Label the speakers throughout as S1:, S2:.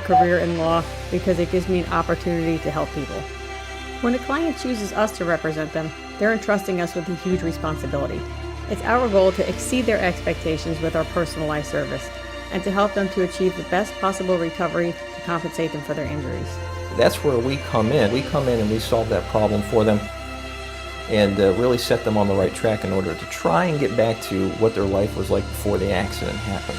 S1: career in law because it gives me an opportunity to help people. When a client chooses us to represent them, they're entrusting us with a huge responsibility. It's our goal to exceed their expectations with our personalized service and to help them to achieve the best possible recovery to compensate them for their injuries.
S2: That's where we come in. We come in and we solve that problem for them and really set them on the right track in order to try and get back to what their life was like before the accident happened.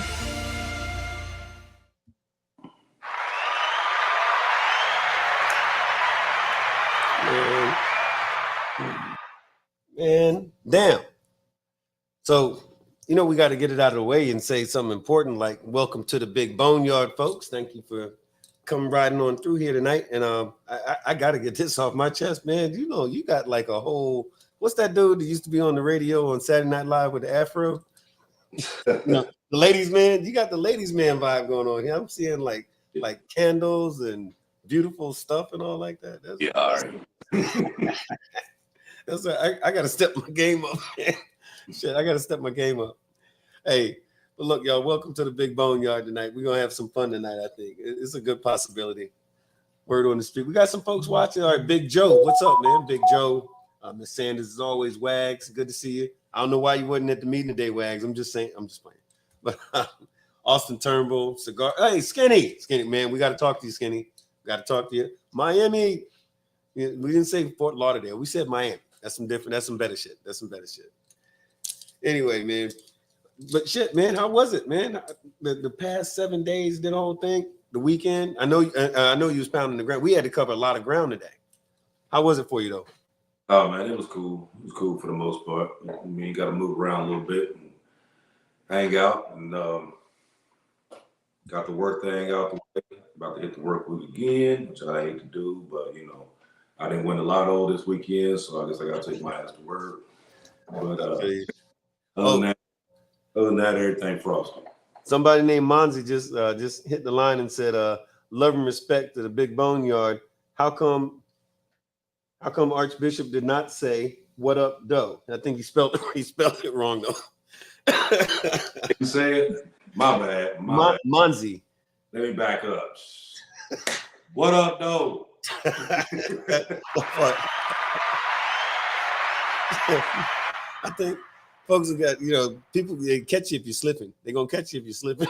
S3: Man, damn. So, you know, we got to get it out of the way and say something important like welcome to the Big Boneyard, folks. Thank you for coming riding on through here tonight. And I got to get this off my chest, man. You know, you got like a whole, what's that dude that used to be on the radio on Saturday Night Live with the afro? No, the ladies man. You got the ladies man vibe going on here. I'm seeing like candles and beautiful stuff and all like that. That's,
S4: yeah, all right.
S3: That's right. I got to step my game up, man. Shit, I got to step my game up. Hey, but look, y'all, welcome to the Big Boneyard tonight. We're going to have some fun tonight, I think. It's a good possibility. Word on the street. We got some folks watching. All right, Big Joe. What's up, man? Big Joe. Miss Sanders, is always, Wags. Good to see you. I don't know why you wasn't at the meeting today, Wags. I'm just saying. I'm just playing. But Austin Turnbull, Cigar. Hey, Skinny. Skinny, man, we got to talk to you, Skinny. We got to talk to you. Miami. We didn't say Fort Lauderdale. We said Miami. That's some different. That's some better shit. That's some better shit. Anyway, man. But shit, man, how was it, man? The past 7 days, did the whole thing. The weekend. I know you was pounding the ground. We had to cover a lot of ground today. How was it for you though?
S4: Oh man, it was cool. It was cool for the most part. I mean, you got to move around a little bit and hang out, and got the work thing out the way. About to hit the work week again, which I hate to do, but you know, I didn't win the lotto this weekend, so I guess I got to take my ass to work. But other than that, everything frosty.
S3: Somebody named Monzi just hit the line and said, "Love and respect to the Big Boneyard. How come Archbishop did not say what up, doe?" I think he spelled it wrong though.
S4: You say it? My bad.
S3: Monzi.
S4: Let me back up. What up, doe?
S3: I think folks have got, you know, people, they catch you if you're slipping. They're gonna catch you if you're slipping.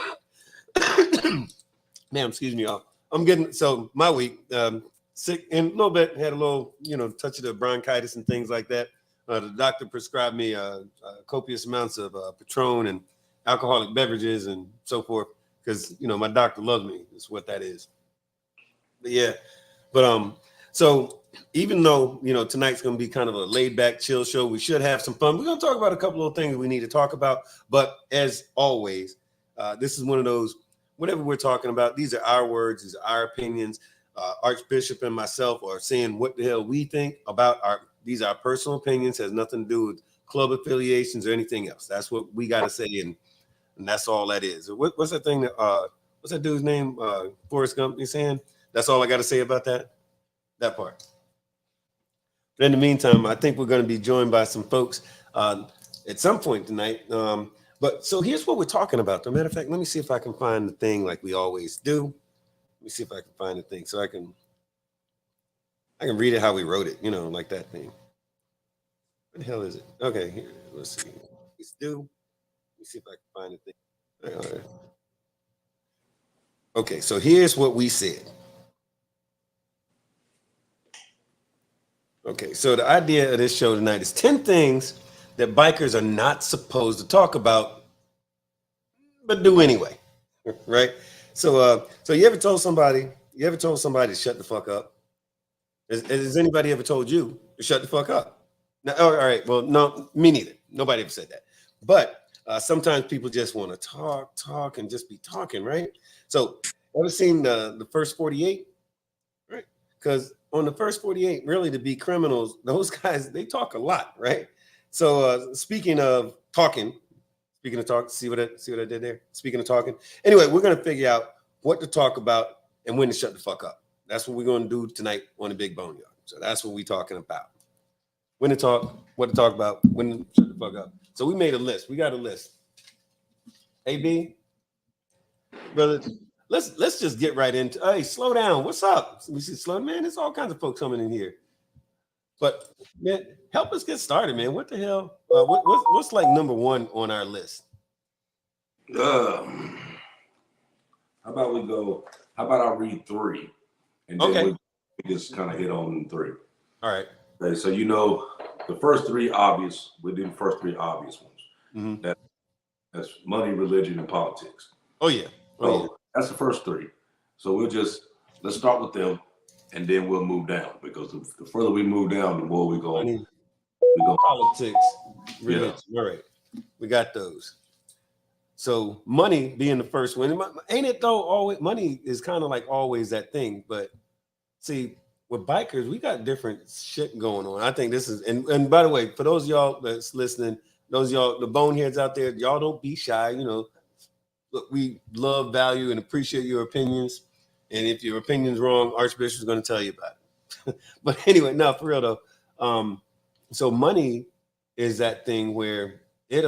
S3: Man, excuse me, y'all. I'm getting, so my week, sick and a little bit, had a little, you know, touch of the bronchitis and things like that. The doctor prescribed me copious amounts of Patron and alcoholic beverages and so forth, because, you know, my doctor loves me, is what that is. But yeah, but so even though, you know, tonight's going to be kind of a laid back, chill show, we should have some fun. We're going to talk about a couple of things we need to talk about. But as always, this is one of those, whatever we're talking about, these are our words, these are our opinions. Archbishop and myself are saying what the hell we think about these are our personal opinions, has nothing to do with club affiliations or anything else. That's what we got to say. And that's all that is. What's that thing that, what's that dude's name? Forrest Gump, you saying? That's all I got to say about that part. But in the meantime, I think we're going to be joined by some folks at some point tonight. But so here's what we're talking about. As a matter of fact, let me see if I can find the thing like we always do. Let me see if I can find the thing so I can read it how we wrote it, you know, like that thing. What the hell is it? Okay, here, let's see. Let's do. Let me see if I can find the thing. All right. Okay, so here's what we said. Okay, so the idea of this show tonight is 10 things that bikers are not supposed to talk about, but do anyway, right? So you ever told somebody to shut the fuck up? Has anybody ever told you to shut the fuck up? No, all right, well, no, me neither. Nobody ever said that. But sometimes people just want to talk and just be talking, right? So ever seen the first 48? Right? Because on the first 48, really to be criminals, those guys, they talk a lot, right? So speaking of talk, see what I did there? Speaking of talking. Anyway, we're going to figure out what to talk about and when to shut the fuck up. That's what we're going to do tonight on the Big Boneyard. So that's what we're talking about. When to talk, what to talk about, when to shut the fuck up. So we made a list. We got a list. AB, brother, let's just get right into. Hey, slow down. What's up? We should slow, man. There's all kinds of folks coming in here. But man, help us get started, man. What the hell? What's like number one on our list?
S4: How about we go? How about I read 3, and then we just kind of hit on 3.
S3: All right.
S4: Okay, so the first 3 obvious. We do the first 3 obvious ones.
S3: Mm-hmm.
S4: That's money, religion, and politics.
S3: Oh yeah.
S4: So that's the first 3. So let's start with them, and then we'll move down, because the further we move down, the more we go.
S3: Politics, religion. Yeah. All right. We got those. So money being the first one, ain't it though? Always money is kind of like always that thing. But see, with bikers, we got different shit going on. I think this is, and by the way, for those of y'all that's listening, those of y'all, the boneheads out there, y'all don't be shy. You know, look, we love, value, and appreciate your opinions. And if your opinion's wrong, Archbishop is going to tell you about it. But anyway, no, for real though. So money is that thing where it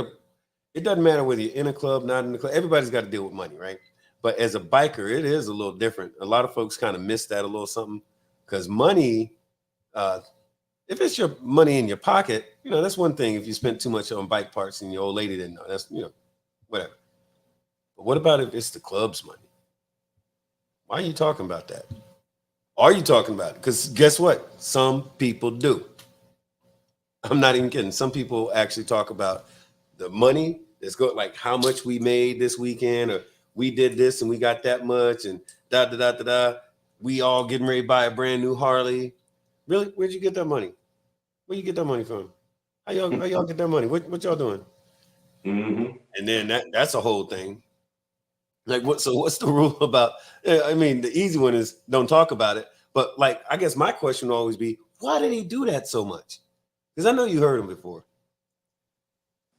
S3: doesn't matter whether you're in a club, not in the club. Everybody's got to deal with money, right? But as a biker, it is a little different. A lot of folks kind of miss that a little something, because money, if it's your money in your pocket, you know, that's one thing. If you spent too much on bike parts and your old lady didn't know, that's, you know, whatever. But what about if it's the club's money? Why are you talking about that? Are you talking about it? Because guess what? Some people do. I'm not even kidding. Some people actually talk about the money that's going, like how much we made this weekend, or we did this and we got that much, and da da da da da. We all getting ready to buy a brand new Harley. Really? Where'd you get that money? Where you get that money from? How y'all get that money? What y'all doing?
S4: Mm-hmm.
S3: And then that's a whole thing. Like what? So what's the rule about? I mean, the easy one is don't talk about it. But like, I guess my question will always be, why did he do that so much? Because I know you heard him before.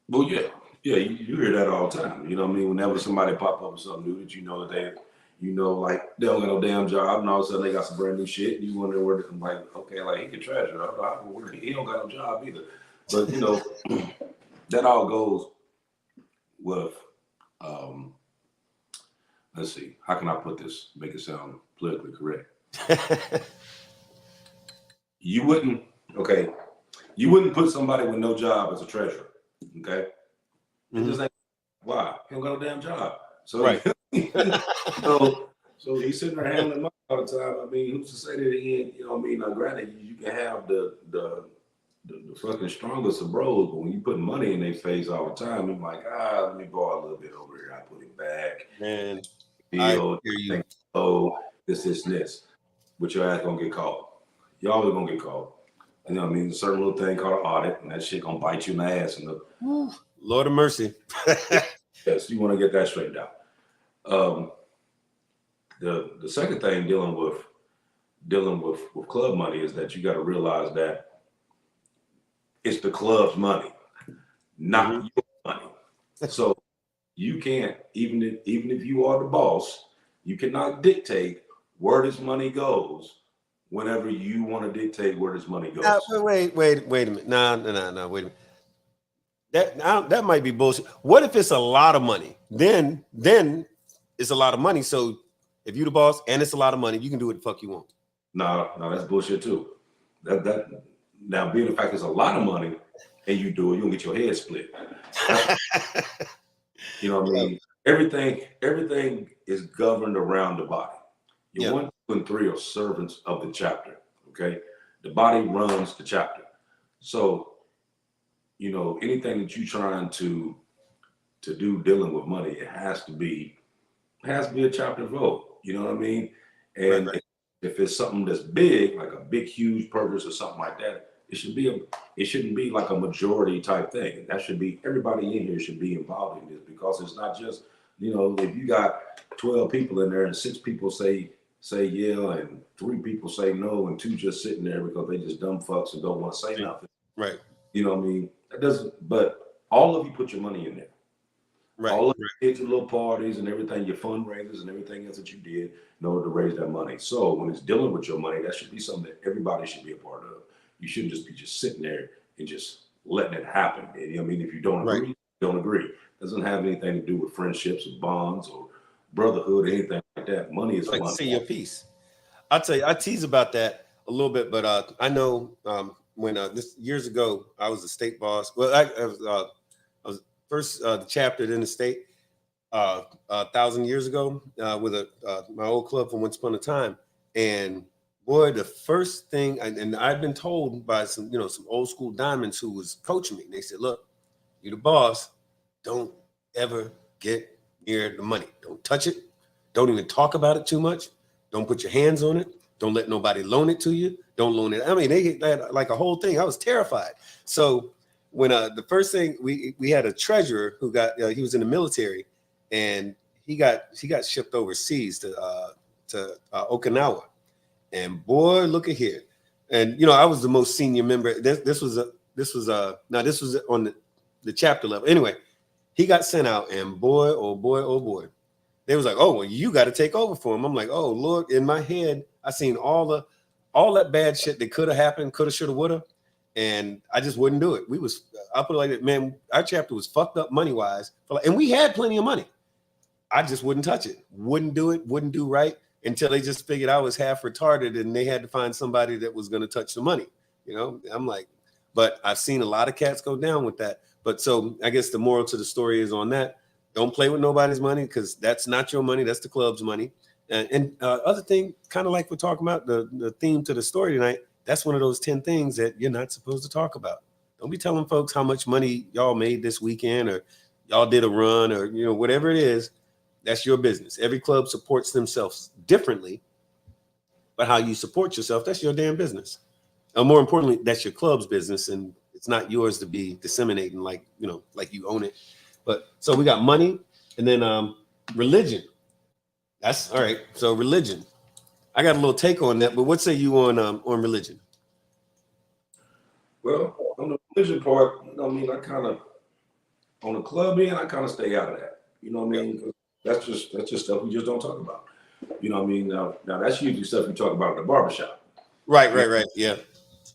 S4: Well, yeah, you hear that all the time. You know what I mean? Whenever somebody pop up with something new that you know that like they don't got no damn job, and all of a sudden they got some brand new shit, and you wonder where, like, okay, like he can treasure. I don't know where he don't got no job either. But you know, that all goes with let's see, how can I put this, make it sound politically correct? You wouldn't put somebody with no job as a treasurer, okay? Mm-hmm. Just like, why? He don't got no damn job. So
S3: right.
S4: so he's sitting there handling money all the time. I mean, who's to say that he ain't, you know what I mean? Now granted, you can have the fucking strongest of bros, but when you put money in their face all the time, I'm like, let me borrow a little bit over here. I put it back.
S3: Man,
S4: I hear you. Oh, this. But your ass gonna get caught. Y'all are gonna get caught. You know what I mean? A certain little thing called an audit, and that shit gonna bite you in the ass. And
S3: Lord of mercy.
S4: Yes, you want to get that straightened out. The second thing dealing with club money is that you got to realize that it's the club's money, not your money. So you can't, even if you are the boss, you cannot dictate where this money goes whenever you want to dictate where this money goes.
S3: Wait a minute. No, wait a minute. That might be bullshit. What if it's a lot of money? Then it's a lot of money. So if you the boss and it's a lot of money, you can do what the fuck you want. No,
S4: that's bullshit too. That now, being the fact it's a lot of money and you do it, you don't get your head split. You know what I mean? Everything is governed around the body. Your 1, 2, and 3 are servants of the chapter. Okay, the body runs the chapter. So, you know, anything that you're trying to do dealing with money, it has to be a chapter vote. You know what I mean? And right. If it's something that's big, like a big, huge purpose or something like that, it shouldn't be like a majority type thing. That should be, everybody in here should be involved in this, because it's not just, you know, if you got 12 people in there and 6 people say yeah, and 3 people say no, and 2 just sitting there because they just dumb fucks and don't want to say nothing.
S3: Right.
S4: You know what I mean? That doesn't, but all of you put your money in there. Right. All of your kids, your little parties and everything, your fundraisers and everything else that you did in order to raise that money. So when it's dealing with your money, that should be something that everybody should be a part of. You shouldn't just be sitting there and just letting it happen. And, you know what I mean? If you don't agree, don't agree. It doesn't have anything to do with friendships or bonds or brotherhood or anything like like that. Money is
S3: like
S4: money.
S3: say your piece. I'll tell you, I tease about that a little bit, but I know when this years ago I was a state boss. Well, I was first the chapter in the state 1,000 years ago with my old club from once upon a time, and boy, the first thing, and I've been told by some some old school diamonds who was coaching me. They said, "Look, you're the boss. Don't ever get near the money. Don't touch it. Don't even talk about it too much. Don't put your hands on it. Don't let nobody loan it to you. Don't loan it." I mean, they had like a whole thing. I was terrified. So when the first thing we had a treasurer who got he was in the military, and he got shipped overseas to Okinawa. And boy, look at here. And I was the most senior member. This was on the chapter level. Anyway, he got sent out, and boy, oh boy, oh boy. They was like, "Oh, well, you got to take over for him." I'm like, "Oh, Lord." In my head, I seen all that bad shit that could have happened, coulda, shoulda, woulda, and I just wouldn't do it. I put it like that, man. Our chapter was fucked up money wise, and we had plenty of money. I just wouldn't touch it, wouldn't do it, wouldn't do right until they just figured I was half retarded, and they had to find somebody that was going to touch the money. I'm like, but I've seen a lot of cats go down with that. But so I guess the moral to the story is on that. Don't play with nobody's money, because that's not your money. That's the club's money. And other thing, kind of like we're talking about, the theme to the story tonight, that's one of those 10 things that you're not supposed to talk about. Don't be telling folks how much money y'all made this weekend, or y'all did a run, or whatever it is. That's your business. Every club supports themselves differently, but how you support yourself, that's your damn business. And more importantly, that's your club's business, and it's not yours to be disseminating like you own it. But so we got money, and then religion. That's all right. So religion, I got a little take on that. But what say you on religion?
S4: Well, on the religion part, I mean, I kind of on the club end, I kind of stay out of that. You know what I mean? That's just stuff we just don't talk about. You know what I mean? Now that's usually stuff you talk about in the barbershop.
S3: Right. Yeah.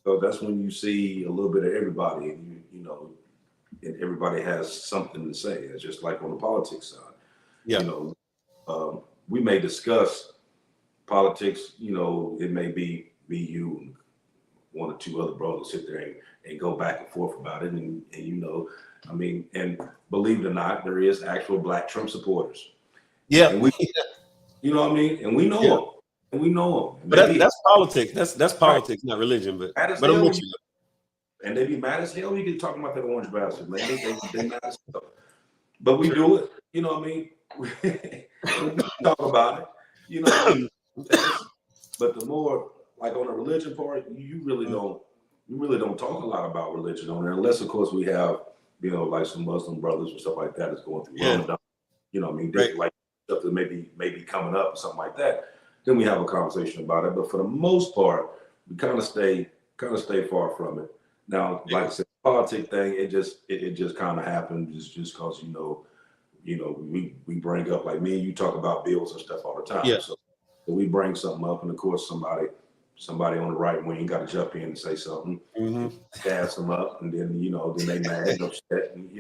S4: So that's when you see a little bit of everybody, and and everybody has something to say. It's just like on the politics side.
S3: Yeah.
S4: We may discuss politics. It may be you and one or two other brothers sit there and go back and forth about it, and I mean, and believe it or not, there is actual Black Trump supporters.
S3: Yeah.
S4: And you know what I mean? And we know them. And we know them.
S3: But that's politics. That's politics, right. Not religion. But I'm with you.
S4: And they be mad as hell. You get talking about that orange bastard, man. They mad as hell. But we do it. You know what I mean? We talk about it. But the more, like on the religion part, you really don't talk a lot about religion on there, unless of course we have like some Muslim brothers or stuff like that is going through Ramadan. You know what I mean?
S3: Right.
S4: Like stuff that maybe coming up or something like that. Then we have a conversation about it. But for the most part, we kind of stay far from it. Now, like I said, the politics thing, it just kind of happened just because we bring up, like me and you talk about bills and stuff all the time.
S3: Yeah.
S4: So we bring something up, and of course somebody on the right wing got to jump in and say something, gas them up, and then then they mad and upset, and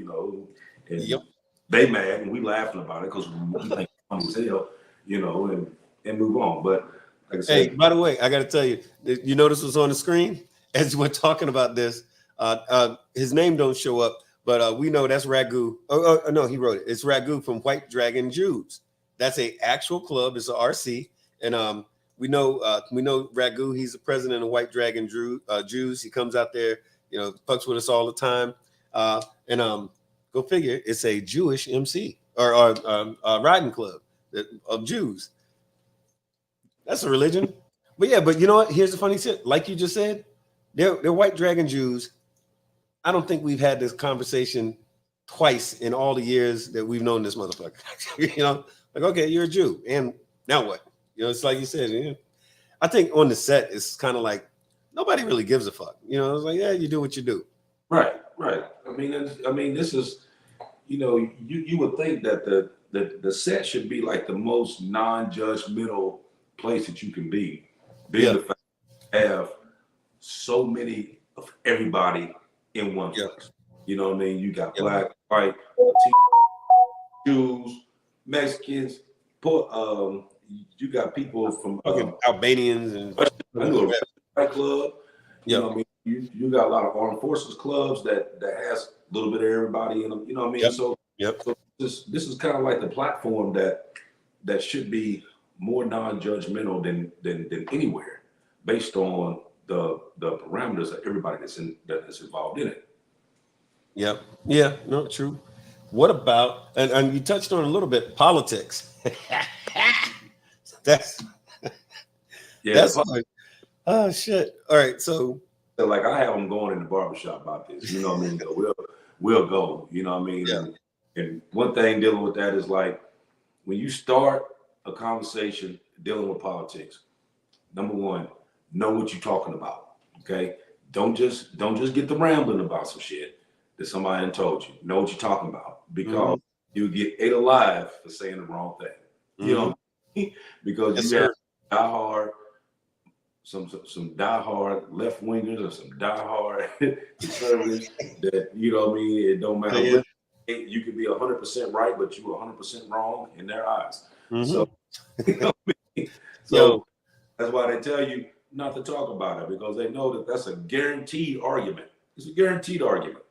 S4: and they mad, and we laughing about it because we think it's funny as hell, and move on. But like I said,
S3: hey, by the way, I got to tell you, you notice what's on the screen as we're talking about this. His name don't show up, but we know that's Ragu. Oh no, he wrote it. It's Ragu from White Dragon Jews. That's a actual club. It's a RC, and we know Ragu. He's the president of White Dragon Jews. He comes out there, fucks with us all the time. And go figure, it's a Jewish MC or riding club of Jews. That's a religion. But yeah, but you know what? Here's the funny shit. Like you just said, they're White Dragon Jews. I don't think we've had this conversation twice in all the years that we've known this motherfucker. Like, okay, you're a Jew, and now what? It's like you said. I think on the set, it's kind of like nobody really gives a fuck. It's like, yeah, you do what you do.
S4: Right. I mean, this is, you would think that the set should be like the most non-judgmental place that you can be. Being the fact that you have so many of everybody in one place. You know what I mean? You got Black, white, Jews, Mexicans, you got people from
S3: Albanians and
S4: I knew a fight club. You
S3: Yep.
S4: know what I mean? You got a lot of armed forces clubs that has a little bit of everybody in them. You know what I mean?
S3: Yep.
S4: So this is kind of like the platform that should be more non-judgmental than anywhere, based on the parameters of everybody that's involved in it.
S3: Yep. Yeah. No. True. What about and you touched on a little bit politics. That's like, oh shit. All right. So
S4: like I have them going in the barbershop about this. You know what I mean? So we'll go. You know what I mean?
S3: Yeah.
S4: And one thing dealing with that is like when you start a conversation dealing with politics, number one, know what you're talking about. Okay. Don't just get the rambling about some shit that somebody done told you. Know what you're talking about, because you get ate alive for saying the wrong thing. You know, because you have diehard, some diehard left wingers or some diehard conservatives that, you know what I mean, it don't matter what, you could be 100% right, but you 100% wrong in their eyes. So, you know what I mean? So that's why they tell you not to talk about it, because they know that that's a guaranteed argument. It's a guaranteed argument.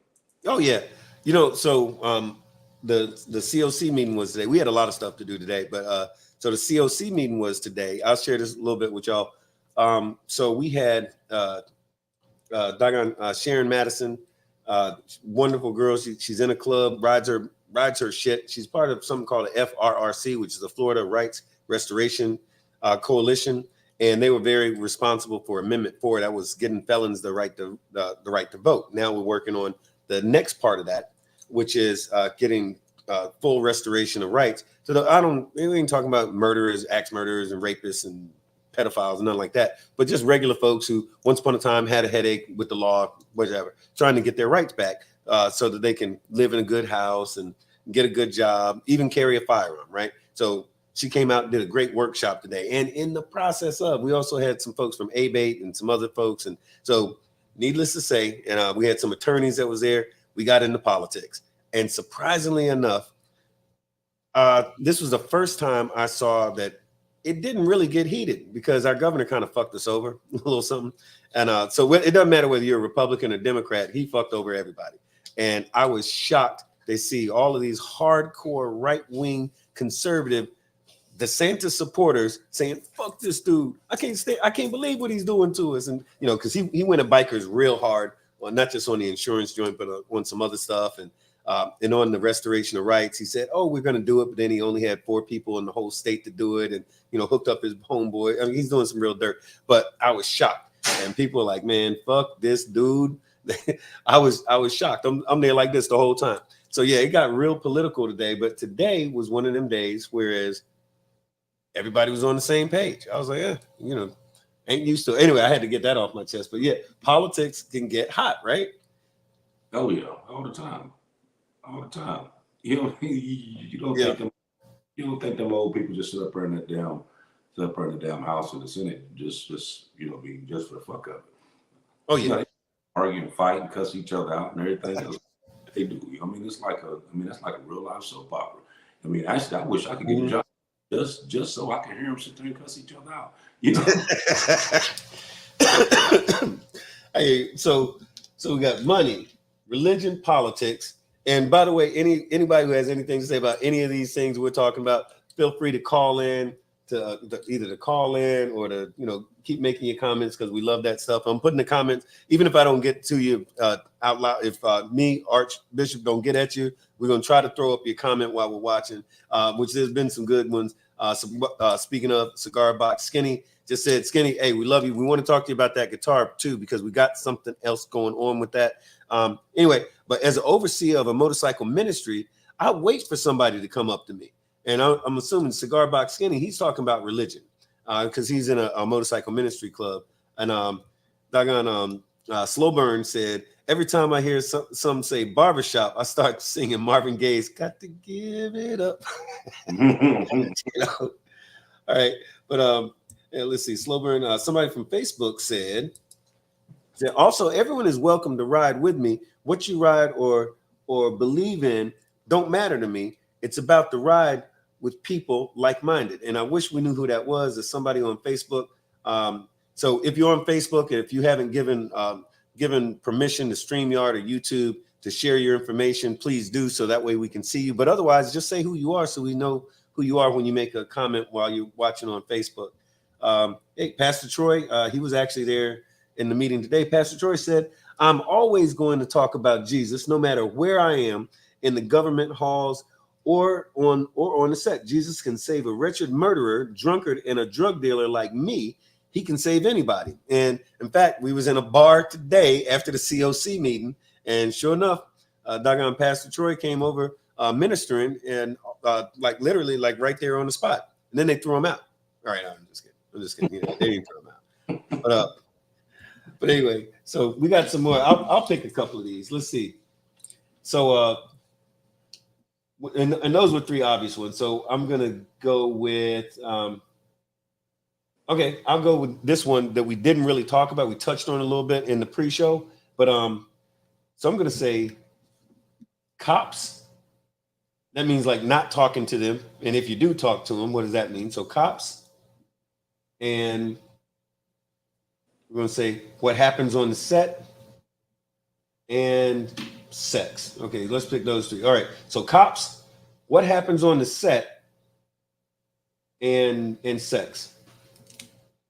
S3: Oh yeah. You know, so the COC meeting was today. We had a lot of stuff to do today, but so the COC meeting was today. I'll share this a little bit with y'all. So we had Sharon Madison, wonderful girl. She's in a club, rides her shit. She's part of something called the FRRC, which is the Florida Rights Restoration Coalition, and they were very responsible for Amendment 4 that was getting felons the right to vote. Now we're working on the next part of that, which is getting full restoration of rights. So we ain't talking about murderers, axe murderers, and rapists and pedophiles and nothing like that, but just regular folks who once upon a time had a headache with the law, whatever, trying to get their rights back so that they can live in a good house and get a good job, even carry a firearm, right? So she came out and did a great workshop today. And in the process of, we also had some folks from ABATE and some other folks. And so needless to say, and we had some attorneys that was there. We got into politics. And surprisingly enough, this was the first time I saw that it didn't really get heated, because our governor kind of fucked us over a little something. And so it doesn't matter whether you're a Republican or Democrat, he fucked over everybody. And I was shocked to see all of these hardcore right-wing conservative DeSantis supporters saying, fuck this dude. I can't believe what he's doing to us. And, you know, because he went at bikers real hard, well, not just on the insurance joint, but on some other stuff. And on the restoration of rights, he said, oh, we're going to do it. But then he only had 4 people in the whole state to do it, and, you know, hooked up his homeboy. I mean, he's doing some real dirt. But I was shocked. And people are like, man, fuck this dude. I was shocked. I'm there like this the whole time. So, yeah, it got real political today. But today was one of them days, whereas everybody was on the same page. I was like, yeah, you know, ain't used to it. Anyway, I had to get that off my chest. But, yeah, politics can get hot, right?
S4: Oh, yeah, all the time. All the time. You don't think them old people just sit up there in the damn House or the Senate just you know, be just for the fuck of it.
S3: Oh yeah,
S4: you know, they argue and fight and cuss each other out and everything else they do. I mean, that's like a real life soap opera. I mean, actually, I wish I could get a job just so I can hear them sit there and cuss each other out. You know.
S3: Hey, so we got money, religion, politics. And by the way, anybody who has anything to say about any of these things we're talking about, feel free to call in to either to call in or to, you know, keep making your comments, because we love that stuff. I'm putting the comments, even if I don't get to you out loud. If me, Archbishop, don't get at you, we're going to try to throw up your comment while we're watching, which there's been some good ones. Speaking of Cigar Box, Skinny just said, Skinny, hey, we love you. We want to talk to you about that guitar too, because we got something else going on with that. Anyway, but as an overseer of a motorcycle ministry, I wait for somebody to come up to me. And I'm assuming Cigar Box Skinny, he's talking about religion, because he's in a motorcycle ministry club. And Slow Burn said, every time I hear some say barbershop, I start singing Marvin Gaye's "Got to Give It Up." You know? All right, but yeah, let's see. Slow Burn. Somebody from Facebook said, also, everyone is welcome to ride with me. What you ride or believe in don't matter to me. It's about the ride with people like-minded. And I wish we knew who that was. There's somebody on Facebook. So if you're on Facebook, and if you haven't given permission to StreamYard or YouTube to share your information, please do so that way we can see you. But otherwise, just say who you are so we know who you are when you make a comment while you're watching on Facebook. Hey, Pastor Troy, he was actually there in the meeting today. Pastor Troy said, I'm always going to talk about Jesus no matter where I am, in the government halls or on the set. Jesus can save a wretched murderer, drunkard, and a drug dealer like me. He can save anybody. And in fact, we was in a bar today after the COC meeting, and sure enough, doggone Pastor Troy came over ministering, and like literally like right there on the spot. And then they threw him out. All right, I'm just kidding. You know, they didn't throw him out. But anyway, so we got some more. I'll pick a couple of these. Let's see. So and those were three obvious ones. So I'm gonna go with okay, I'll go with this one that we didn't really talk about. We touched on a little bit in the pre-show, but so I'm gonna say cops. That means like not talking to them. And if you do talk to them, what does that mean? So cops, and we're gonna say what happens on the set, and sex. Okay, let's pick those three. All right, so cops, what happens on the set, and sex.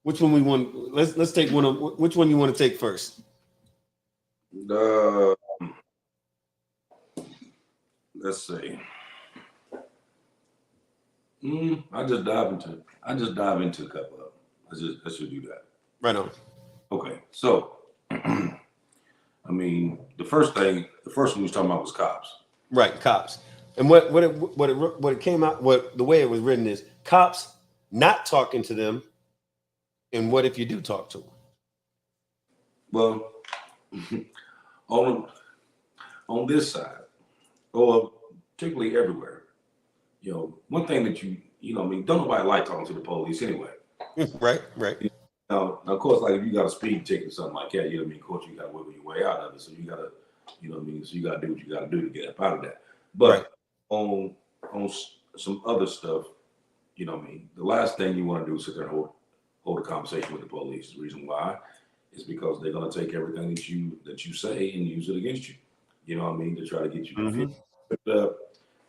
S3: Which one we want? Let's take one of which one you want to take first?
S4: Let's see. I just dive into a couple of them. I should do that.
S3: Right on.
S4: Okay, so I mean, the first one we was talking about was cops.
S3: Right, cops. And what it came out, the way it was written is cops not talking to them, and what if you do talk to them?
S4: Well, on this side, or particularly everywhere, you know, one thing that you know, I mean, don't nobody like talking to the police anyway.
S3: Right.
S4: Now, of course, like if you got a speed ticket or something like that, you know what I mean, of course, you got to wiggle your way out of it. So you got to, you know what I mean, so you got to do what you got to do to get up out of that. But on some other stuff, you know what I mean, the last thing you want to do is sit there and hold a conversation with the police. The reason why is because they're going to take everything that you say and use it against you. You know what I mean, to try to get you to picked up.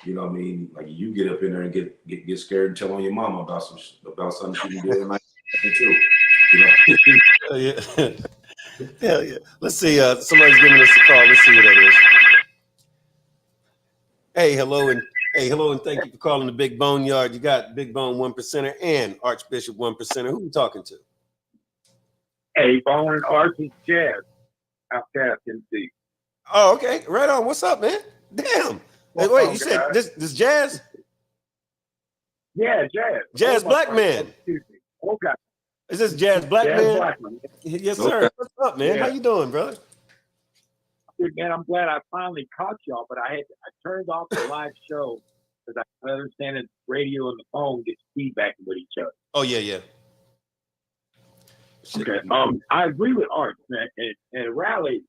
S4: You know what I mean, like you get up in there and get scared and tell on your mama about something she can do at night too. You know?
S3: Yeah. Hell yeah. Let's see. Somebody's giving us a call. Let's see what that is. Hey, hello, and thank you for calling the Big Boneyard. You got Big Bone 1%er and Archbishop 1%er. Who you talking to?
S5: Hey, Bone and Arch is Jazz. Outcast MC.
S3: Oh, okay. Right on. What's up, man? Damn. Hey, wait, you said this Jazz?
S5: Yeah, Jazz.
S3: Jazz Black Man.
S5: Excuse me. Okay.
S3: Is this Jazz Black Man?
S5: Blackman.
S3: Yes, sir. What's up, man?
S5: Yeah.
S3: How you doing, brother?
S5: Good, man, I'm glad I finally caught y'all, but I turned off the live show because I understand that radio and the phone gets feedback with each other.
S3: Oh, yeah.
S5: Okay. I agree with Art, man. And at rally,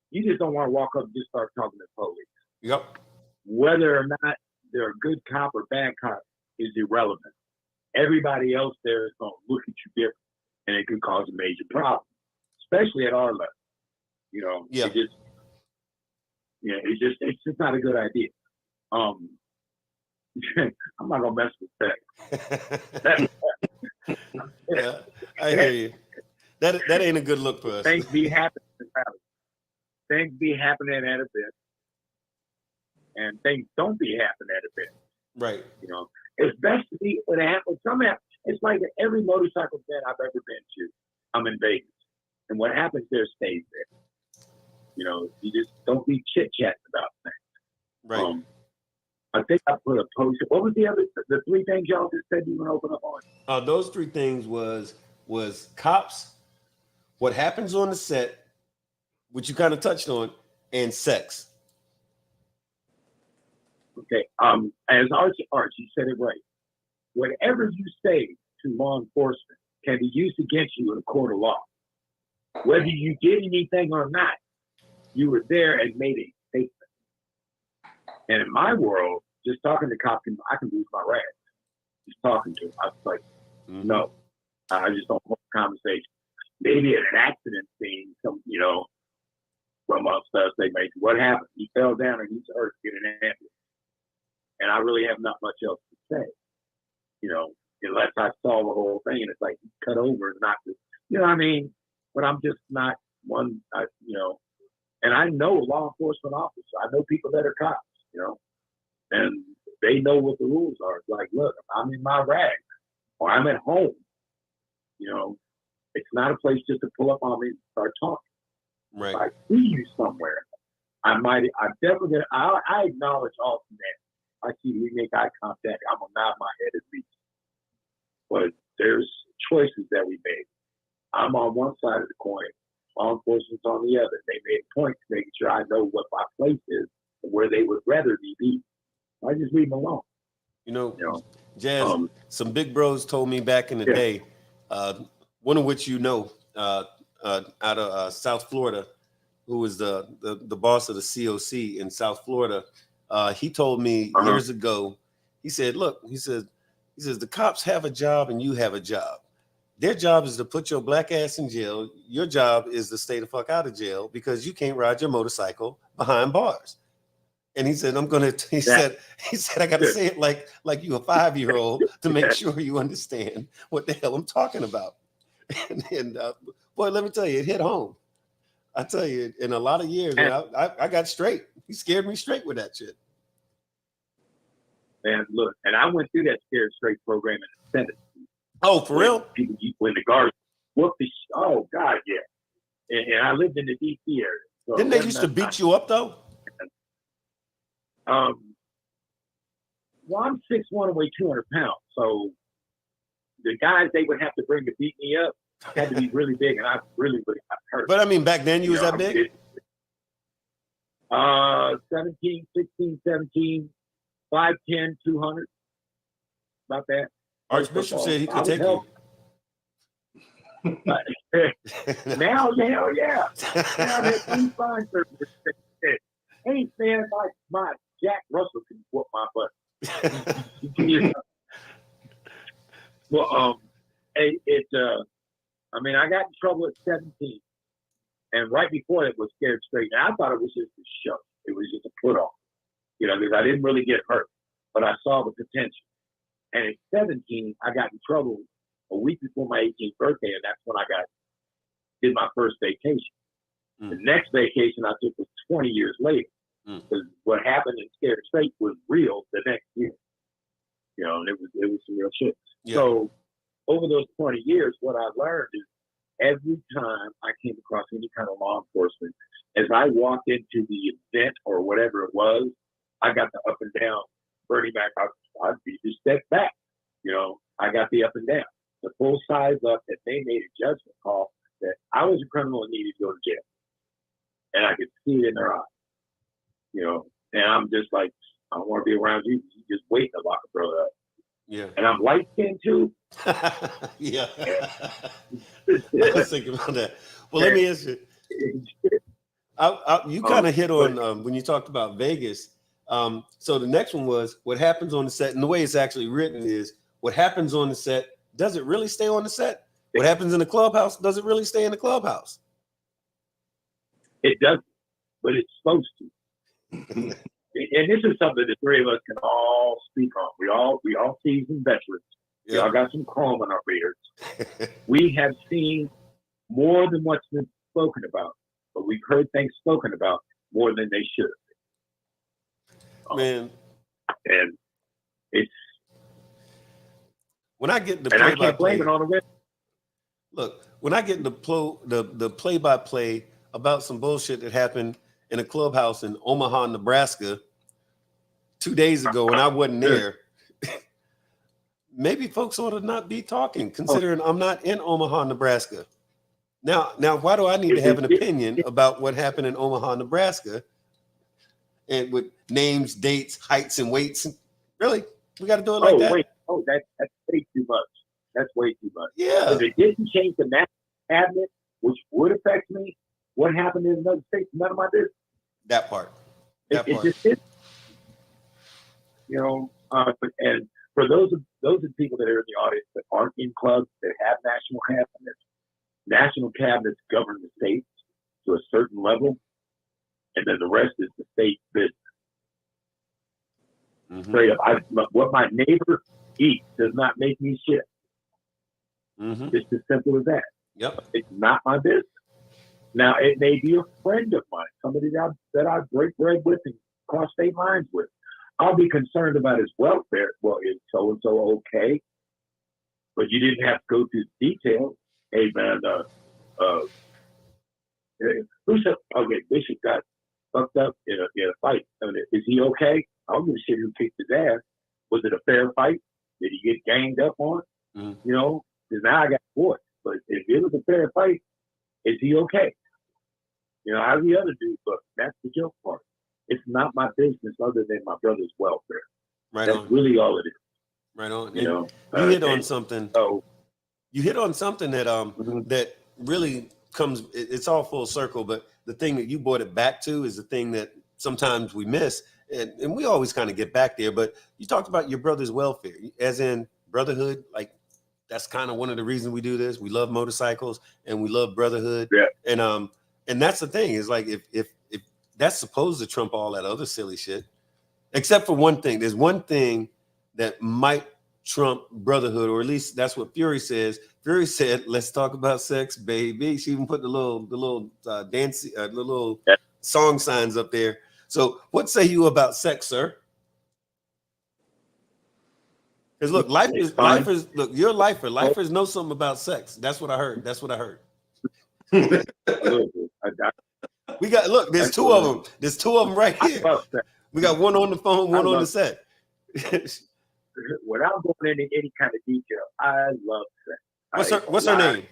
S5: you just don't want to walk up and just start talking to police.
S3: Yep.
S5: Whether or not they're a good cop or bad cop is irrelevant. Everybody else there is going to look at you different, and it could cause a major problem, especially at our level. You know,
S3: Yeah.
S5: It's just not a good idea. I'm not gonna mess with that.
S3: Yeah, I hear you. That ain't a good look for us.
S5: Things be happening at events, and things don't be happening at events.
S3: Right.
S5: You know, it's best to be when it happens. It's like at every motorcycle event I've ever been to. I'm in Vegas, and what happens there stays there. You know, you just don't be chit-chatting about things.
S3: Right.
S5: I think I put a post. What was the three things y'all just said you were going to open up on?
S3: Those three things was cops, what happens on the set, which you kind of touched on, and sex.
S5: Okay. As Archie said it right. Whatever you say to law enforcement can be used against you in a court of law. Whether you did anything or not, you were there and made a statement. And in my world, just talking to cops, I can lose my rag. just talking to him. I was like, no, I just don't want conversation. Maybe at an accident scene, from upstairs, they may say, what happened? He fell down and he's hurt, get an ambulance. And I really have not much else to say, unless I saw the whole thing and it's like cut over and not just, what I mean? But I'm just not one, and I know law enforcement officers. I know people that are cops, and they know what the rules are. It's like, look, if I'm in my rag or I'm at home, it's not a place just to pull up on me and start talking.
S3: Right.
S5: If I see you somewhere, I acknowledge all of that. I see we make eye contact. I'm gonna nod my head at least. But there's choices that we make. I'm on one side of the coin, law enforcement's on the other. They made a point to making sure I know what my place is and where they would rather me be. I just leave them alone.
S3: Jazz, some big bros told me back in the day, one of which out of South Florida, who was the boss of the COC in South Florida. He told me years ago, he said, look, he says, the cops have a job and you have a job. Their job is to put your black ass in jail. Your job is to stay the fuck out of jail because you can't ride your motorcycle behind bars. And he said, he said, I got to say it like you a 5-year-old to make sure you understand what the hell I'm talking about. And boy, let me tell you, it hit home. I tell you, in a lot of years, I got straight. He scared me straight with that shit.
S5: And look, and I went through that scared straight program in the Senate.
S3: Oh, for real?
S5: When the guards whooped the oh God, yeah. And I lived in the DC area. So
S3: didn't they used to beat you up though?
S5: Well, I'm 6'1" and weigh 200 pounds. So the guys they would have to bring to beat me up had to be really big, and I really got hurt.
S3: But I mean, back then you was that big?
S5: 17, 16, 17, 5'10", 200. About that.
S3: Archbishop said he could take you.
S5: Now, hell yeah. Now that we find certain hey man, my Jack Russell can whoop my butt. Well, I got in trouble at 17, and right before it was scared straight. And I thought it was just a show. It was just a put on, because I didn't really get hurt, but I saw the potential. And at 17, I got in trouble a week before my 18th birthday, and that's when I did my first vacation. The next vacation I took was 20 years later, because what happened in Scared Straight was real the next year. And it was some real shit. Yeah. So over those 20 years, what I learned is every time I came across any kind of law enforcement, as I walked into the event or whatever it was, I got the up and down. Bernie Mac, I'd be just step back. I got the up and down. The full size up that they made a judgment call that I was a criminal and needed to go to jail. And I could see it in their eyes. And I'm just like, I don't want to be around you. You just wait to lock a brother up.
S3: Yeah.
S5: And I'm light skinned too.
S3: Yeah. I was thinking about that. Well, let me ask you. You kind of hit on when you talked about Vegas. So the next one was what happens on the set, and the way it's actually written is what happens on the set. Does it really stay on the set? What happens in the clubhouse? Does it really stay in the clubhouse?
S5: It doesn't, but it's supposed to. And this is something the three of us can all speak on. We all seasoned veterans. Yeah. We all got some chrome in our beards. We have seen more than what's been spoken about, but we've heard things spoken about more than they should have.
S3: Man,
S5: and it's
S3: when I get the
S5: and I can't blame it on the women.
S3: Look, when I get the play-by-play about some bullshit that happened in a clubhouse in Omaha, Nebraska, 2 days ago when I wasn't there, maybe folks ought to not be talking, considering I'm not in Omaha, Nebraska. Now, why do I need to have an opinion about what happened in Omaha, Nebraska? And with names, dates, heights, and weights. Really? We got to do it like that?
S5: That's way too much. That's way too much.
S3: Yeah.
S5: If it didn't change the national cabinet, which would affect me, what happened in another state, none of my business.
S3: That part.
S5: It just is. And for those are people that are in the audience that aren't in clubs that have national cabinets. National cabinets govern the states to a certain level, and then the rest is the state business. Straight up, what my neighbor eats does not make me shit. It's as simple as that.
S3: Yep.
S5: It's not my business. Now, it may be a friend of mine, somebody that I break bread with and cross state lines with. I'll be concerned about his welfare. Well, is so-and-so okay? But you didn't have to go through the details. Hey, man, Bishop got fucked up in a fight. I mean, is he okay? I don't give a shit who kicked his ass. Was it a fair fight? Did he get ganged up on? You know, because now I got voice. But if it was a fair fight, is he okay? You know, how the other dude look? That's the joke part. It's not my business other than my brother's welfare.
S3: Right
S5: That's
S3: on.
S5: really all it is.
S3: Right on.
S5: You know,
S3: you hit on something.
S5: So
S3: you hit on something that that really comes. It's all full circle. But the thing that you brought it back to is the thing that sometimes we miss, and we always kind of get back there. But you talked about your brother's welfare, as in brotherhood. Like that's kind of one of the reasons we do this. We love motorcycles and we love brotherhood.
S5: Yeah.
S3: And that's the thing is like if that's supposed to trump all that other silly shit, except for one thing. There's one thing that might trump brotherhood, or at least that's what Fury says. Fury said, "Let's talk about sex, baby." She even put the little dance, the little song signs up there. So, what say you about sex, sir? Because look, life is look, you're a lifer. Lifers know something about sex. That's what I heard. We got there's two of them. There's two of them right here. We got one on the phone, one on the set.
S5: Without going into any kind of detail, I love sex.
S3: What's her name?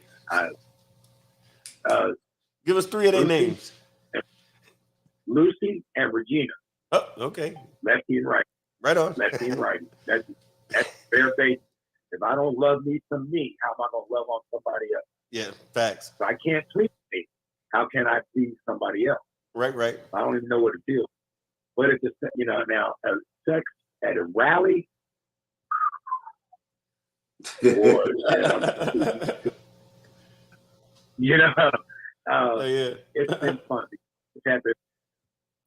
S3: Give us three of their names.
S5: Lucy and Regina.
S3: Oh, okay.
S5: Lefty and right.
S3: Right on.
S5: Lefty and right. That's fair base. If I don't love me some me, how am I gonna love on somebody else?
S3: Yeah, facts.
S5: If I can't please me, how can I please somebody else?
S3: Right.
S5: I don't even know what to do. But it's just, now sex at a rally. Or, it's been fun.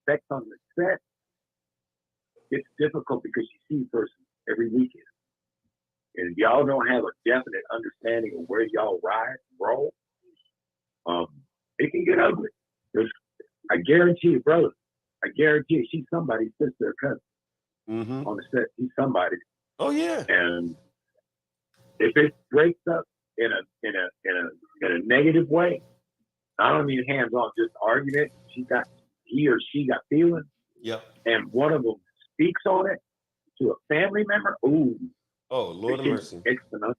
S5: Sex on the set, it's difficult because you see a person every weekend. And if y'all don't have a definite understanding of where y'all ride and roll, it can get ugly. I guarantee you, brother, she's somebody's sister or cousin on the set. She's somebody.
S3: Oh yeah.
S5: And if it breaks up in a negative way, I don't mean hands on, just argument. He or she got feelings.
S3: Yep.
S5: And one of them speaks on it to a family member. Ooh.
S3: Oh, Lord of mercy.
S5: Exponential.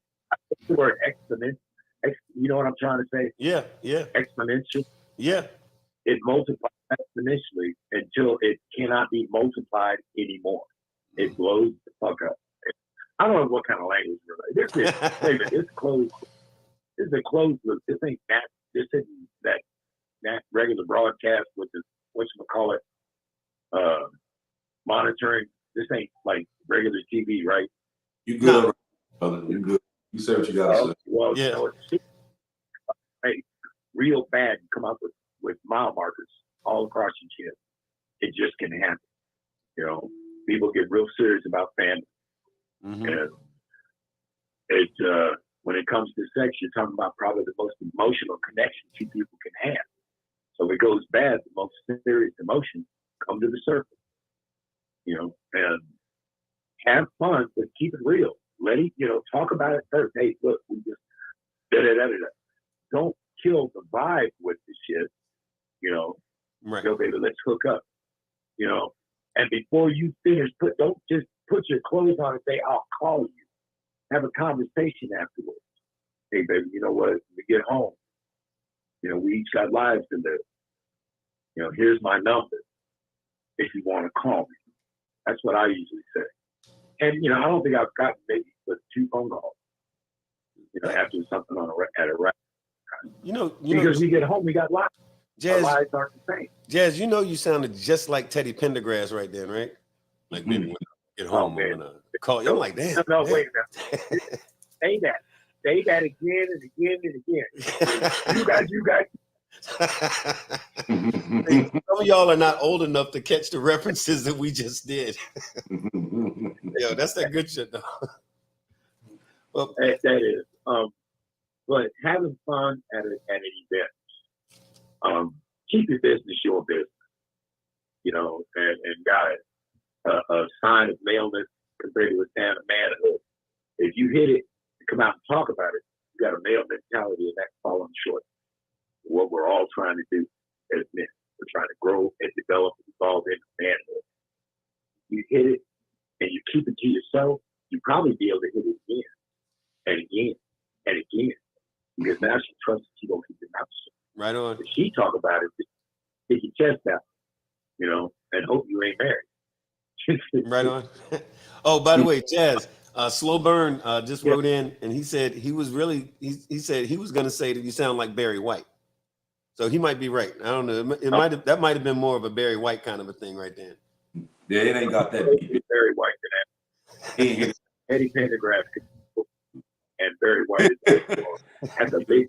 S5: The word exponential. You know what I'm trying to say?
S3: Yeah.
S5: Exponential.
S3: Yeah.
S5: It multiplies exponentially until it cannot be multiplied anymore. It blows the fuck up. I don't know what kind of language we're like. It's closed. This is a closed loop. This ain't that. This isn't that regular broadcast with the whatchamacallit monitoring. This ain't like regular TV, right?
S4: You good, brother? You good? You say what you gotta say.
S5: Well,
S3: yeah.
S5: Real bad and come up with mile markers all across your chest. It just can happen. People get real serious about family. And it's when it comes to sex, you're talking about probably the most emotional connection two people can have. So if it goes bad, the most serious emotions come to the surface. And have fun, but keep it real. Let it, talk about it first. Hey, look, we just da-da-da-da-da. Don't kill the vibe with the shit.
S3: Right.
S5: Go, baby, let's hook up. And before you finish, don't just put your clothes on and say, I'll call you. Have a conversation afterwards. Hey, baby, you know what? When we get home, we each got lives to live. Here's my number if you want to call me. That's what I usually say. And, I don't think I've gotten maybe but 2 phone calls, after something at a restaurant. Because we get home, we got lives.
S3: Jazz,
S5: our lives aren't the same.
S3: Jazz, you sounded just like Teddy Pendergrass right then, right? Like maybe Get
S5: Oh
S3: home.
S5: man,
S3: I'm gonna call you. I'm like, damn.
S5: no,
S3: damn.
S5: wait a minute. Say that again and again and again. You guys.
S3: Hey, some of y'all are not old enough to catch the references that we just did. Yo, that's that good shit though. Well,
S5: that is. But having fun at an event. Keep your business your business. You know, and got a sign of maleness compared to a sign of manhood. If you hit it and come out and talk about it, you got a male mentality, and that's falling short. What we're all trying to do as men, we're trying to grow and develop and evolve into manhood. You hit it and you keep it to yourself, you probably be able to hit it again and again and again, because now she trusts that you don't keep it out.
S3: right on.
S5: If she talk about it, stick your chest out, you know, and hope you ain't married.
S3: Right on. Oh, by the way, Jazz, Slow Burn just wrote in, and he said he was really he said he was going to say that you sound like Barry White. So he might be right. I don't know. It might have, that might have been more of a Barry White kind of a thing right then.
S4: Yeah, it ain't got that deep.
S5: It's Barry White for that.
S4: He ain't hit
S5: Eddie Pendergrass and Barry White has a big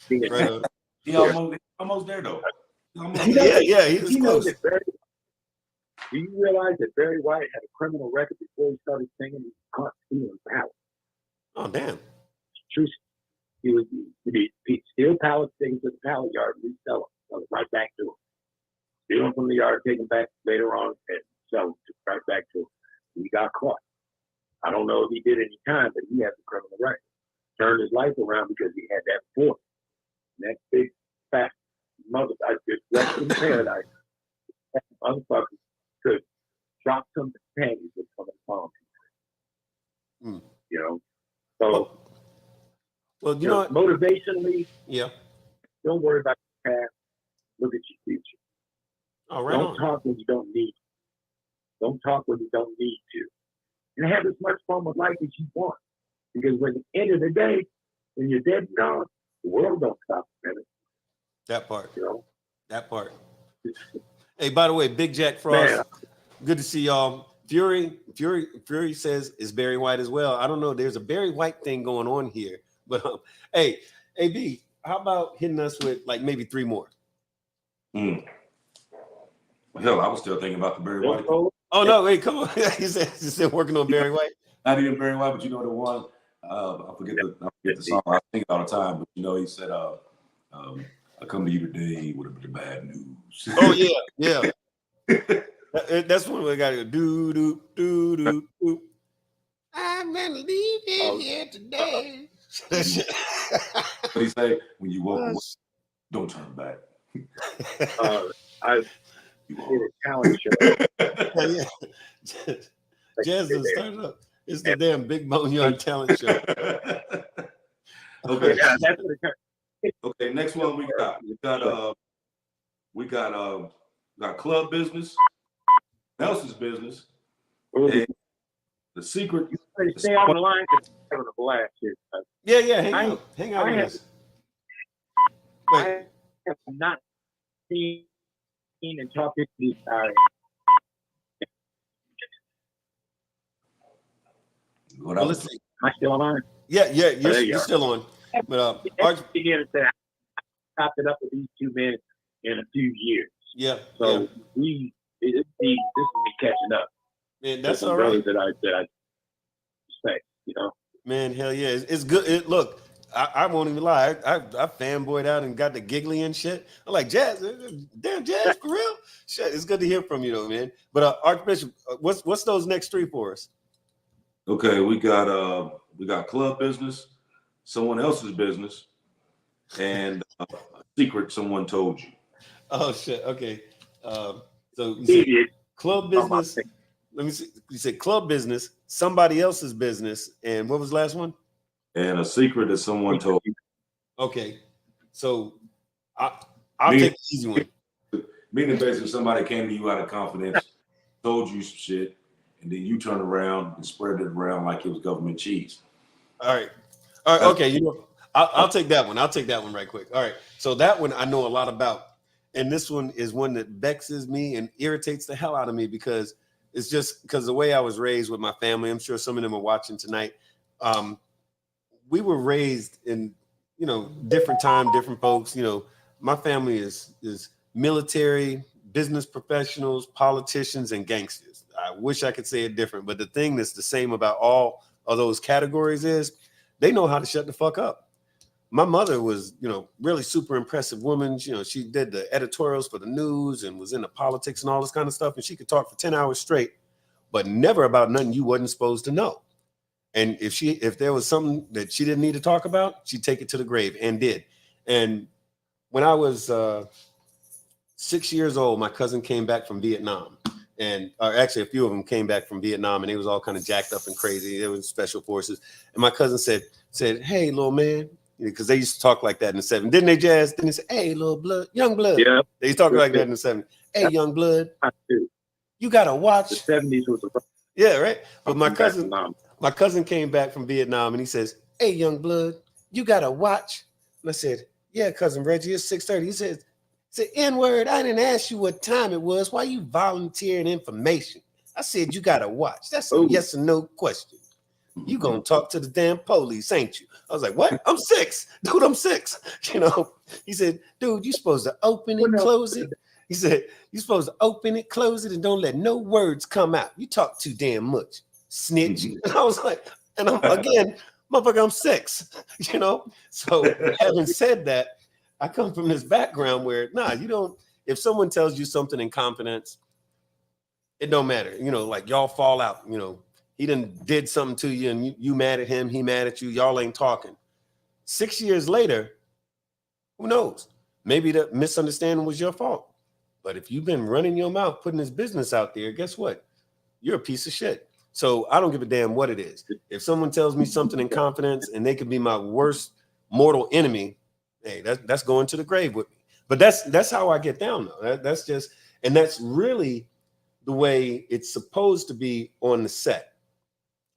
S5: thing.
S3: Right on.
S4: He almost there though.
S3: Yeah, he was close.
S5: Do you realize that Barry White had a criminal record before he started singing? He was caught stealing pallets.
S3: Oh, damn.
S5: True. He'd steal pallets, take them to the pallet yard, and resell them. Sell them right back to him. Steal them from the yard, take them back later on, and sell them right back to him. He got caught. I don't know if he did any time, but he has a criminal record. Turned his life around because he had that force. And that big, fat mother, I just left in paradise. That motherfucker could drop some panties with some of the palm. You know? So,
S3: well, you know what?
S5: Motivationally,
S3: Yeah.
S5: don't worry about the past. Look at your future.
S3: Oh, right
S5: Don't
S3: on.
S5: talk when you don't need to. Don't talk when you don't need to. And have as much fun with life as you want. Because when at the end of the day, when you're dead and gone, the world don't stop a minute.
S3: That part.
S5: You know?
S3: That part. Hey, by the way, Big Jack Frost,
S5: Man.
S3: good to see y'all. Fury says is Barry White as well. I don't know. There's a Barry White thing going on here. But hey, B, how about hitting us with like maybe 3 more?
S4: Hell, I was still thinking about the Barry White.
S3: Oh no, wait, come on. He's still working on Barry White.
S4: Not even Barry White, but you know the one. I forget the song. I sing it all the time. But you know, he said, "I come to you today with the bad news."
S3: Oh yeah. That's when we got to go do. I'm gonna leave here today.
S4: What he say? When you walk away, don't turn back.
S5: I did a talent show.
S3: Yeah. Jazz done started up. It's the damn Big Boneyard talent show.
S4: Okay.
S5: Yeah, that's what it
S4: Okay, next one we got club business, else's business, and the secret.
S5: You better stay on the line because I'm having a blast here.
S3: Yeah, hang out with us. Wait.
S5: I have not seen and talked to these guys.
S3: Well, let's see.
S5: Am I still on?
S3: Yeah, you're still on. But
S5: Arch began to say I chopped it up with these 2 men in a few years.
S3: Yeah.
S5: So this is me catching up.
S3: Man, that's
S5: all
S3: all
S5: right.
S3: right.
S5: That I respect, you know.
S3: Man, hell yeah, it's good. Look, I won't even lie. I fanboyed out and got the giggly and shit. I'm like, Jazz, damn Jazz, for real? Shit, it's good to hear from you though, man. But Archbishop, what's those next 3 for us?
S4: Okay, we got club business, someone else's business, and a secret someone told you.
S3: Oh shit. Okay. So you said club business. Let me see. You said club business, somebody else's business, and what was the last one?
S4: And a secret that someone told you.
S3: Okay. So I'll take the easy one.
S4: Meaning basically somebody came to you out of confidence, told you some shit, and then you turn around and spread it around like it was government cheese.
S3: All right. Okay. You know, I'll take that one. I'll take that one right quick. All right. So that one I know a lot about. And this one is one that vexes me and irritates the hell out of me because It's just because the way I was raised with my family, I'm sure some of them are watching tonight. We were raised in, you know, different time, different folks. You know, my family is military, business professionals, politicians, and gangsters. I wish I could say it different, but the thing that's the same about all of those categories is they know how to shut the fuck up. My mother was, you know, really super impressive woman. You know, she did the editorials for the news and was into politics and all this kind of stuff. And she could talk for 10 hours straight, but never about nothing you wasn't supposed to know. And if there was something that she didn't need to talk about, she'd take it to the grave, and did. And when I was 6 years old, my cousin came back from Vietnam. And actually, a few of them came back from Vietnam, and they was all kind of jacked up and crazy. They were special forces. And my cousin said, "Hey, little man," because they used to talk like that in the 70s. Didn't they, Jazz? Didn't they say, "Hey, little blood, young blood"?
S5: Yeah.
S3: They used to talk like that in the 70s. "Hey, young blood, you got to watch."
S5: The 70s was a
S3: Yeah, right. But my cousin came back from Vietnam, and he says, "Hey, young blood, you got to watch." And I said, "Yeah, cousin Reggie, it's 6:30. He said, N-word, I didn't ask you what time it was. Why you volunteering information? I said, you got to watch. That's a yes or no question. You going to talk to the damn police, ain't you?" I was like, "What? I'm 6. Dude, I'm 6. You know, he said, "Dude, you supposed to open it, close it." He said, "You supposed to open it, close it, and don't let no words come out. You talk too damn much, snitch." And I was like, and I'm again, motherfucker, I'm 6, you know? So having said that, I come from this background where, you don't, if someone tells you something in confidence, it don't matter. You know, like y'all fall out, you know, he did something to you and you mad at him, he mad at you, y'all ain't talking. 6 years later, who knows? Maybe the misunderstanding was your fault. But if you've been running your mouth, putting this business out there, guess what? You're a piece of shit. So I don't give a damn what it is. If someone tells me something in confidence and they could be my worst mortal enemy, hey, that's going to the grave with me. But that's how I get down, though. That's just, and that's really the way it's supposed to be on the set,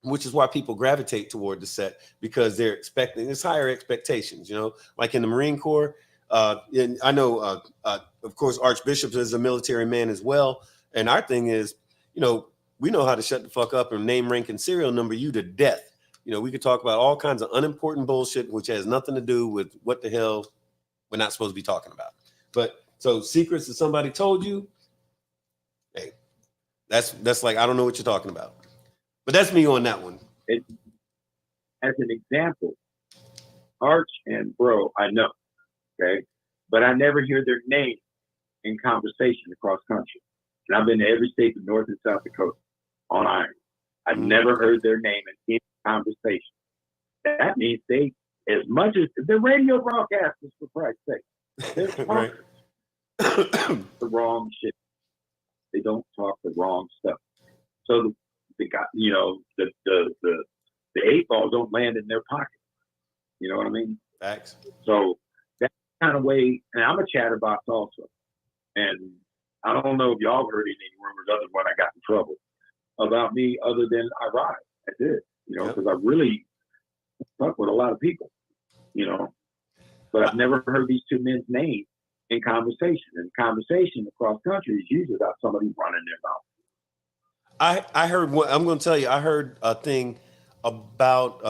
S3: which is why people gravitate toward the set, because they're expecting, it's higher expectations, you know, like in the Marine Corps. And I know, of course, Archbishop is a military man as well. And our thing is, you know, we know how to shut the fuck up and name, rank, and serial number you to death. You know, we could talk about all kinds of unimportant bullshit, which has nothing to do with what the hell we're not supposed to be talking about. But so secrets that somebody told you, hey, that's like, I don't know what you're talking about. But that's me on that one.
S5: As an example, Arch and Bro, I know, okay? But I never hear their name in conversation across country. And I've been to every state in North and South Dakota on iron. I've never heard their name in any conversation. That means they, as much as the radio broadcasters, for Christ's sake, they're talking the wrong shit. They don't talk the wrong stuff. So the guy, you know, the 8 balls don't land in their pocket. You know what I mean?
S3: Facts. So
S5: that kind of way, and I'm a chatterbox also. And I don't know if y'all heard any rumors other than when I got in trouble about me, other than I ride. I did, you know, because I really fuck with a lot of people, you know. But I've never heard these two men's names in conversation. And conversation across country is usually about somebody running their mouth.
S3: I heard what I'm going to tell you. I heard a thing about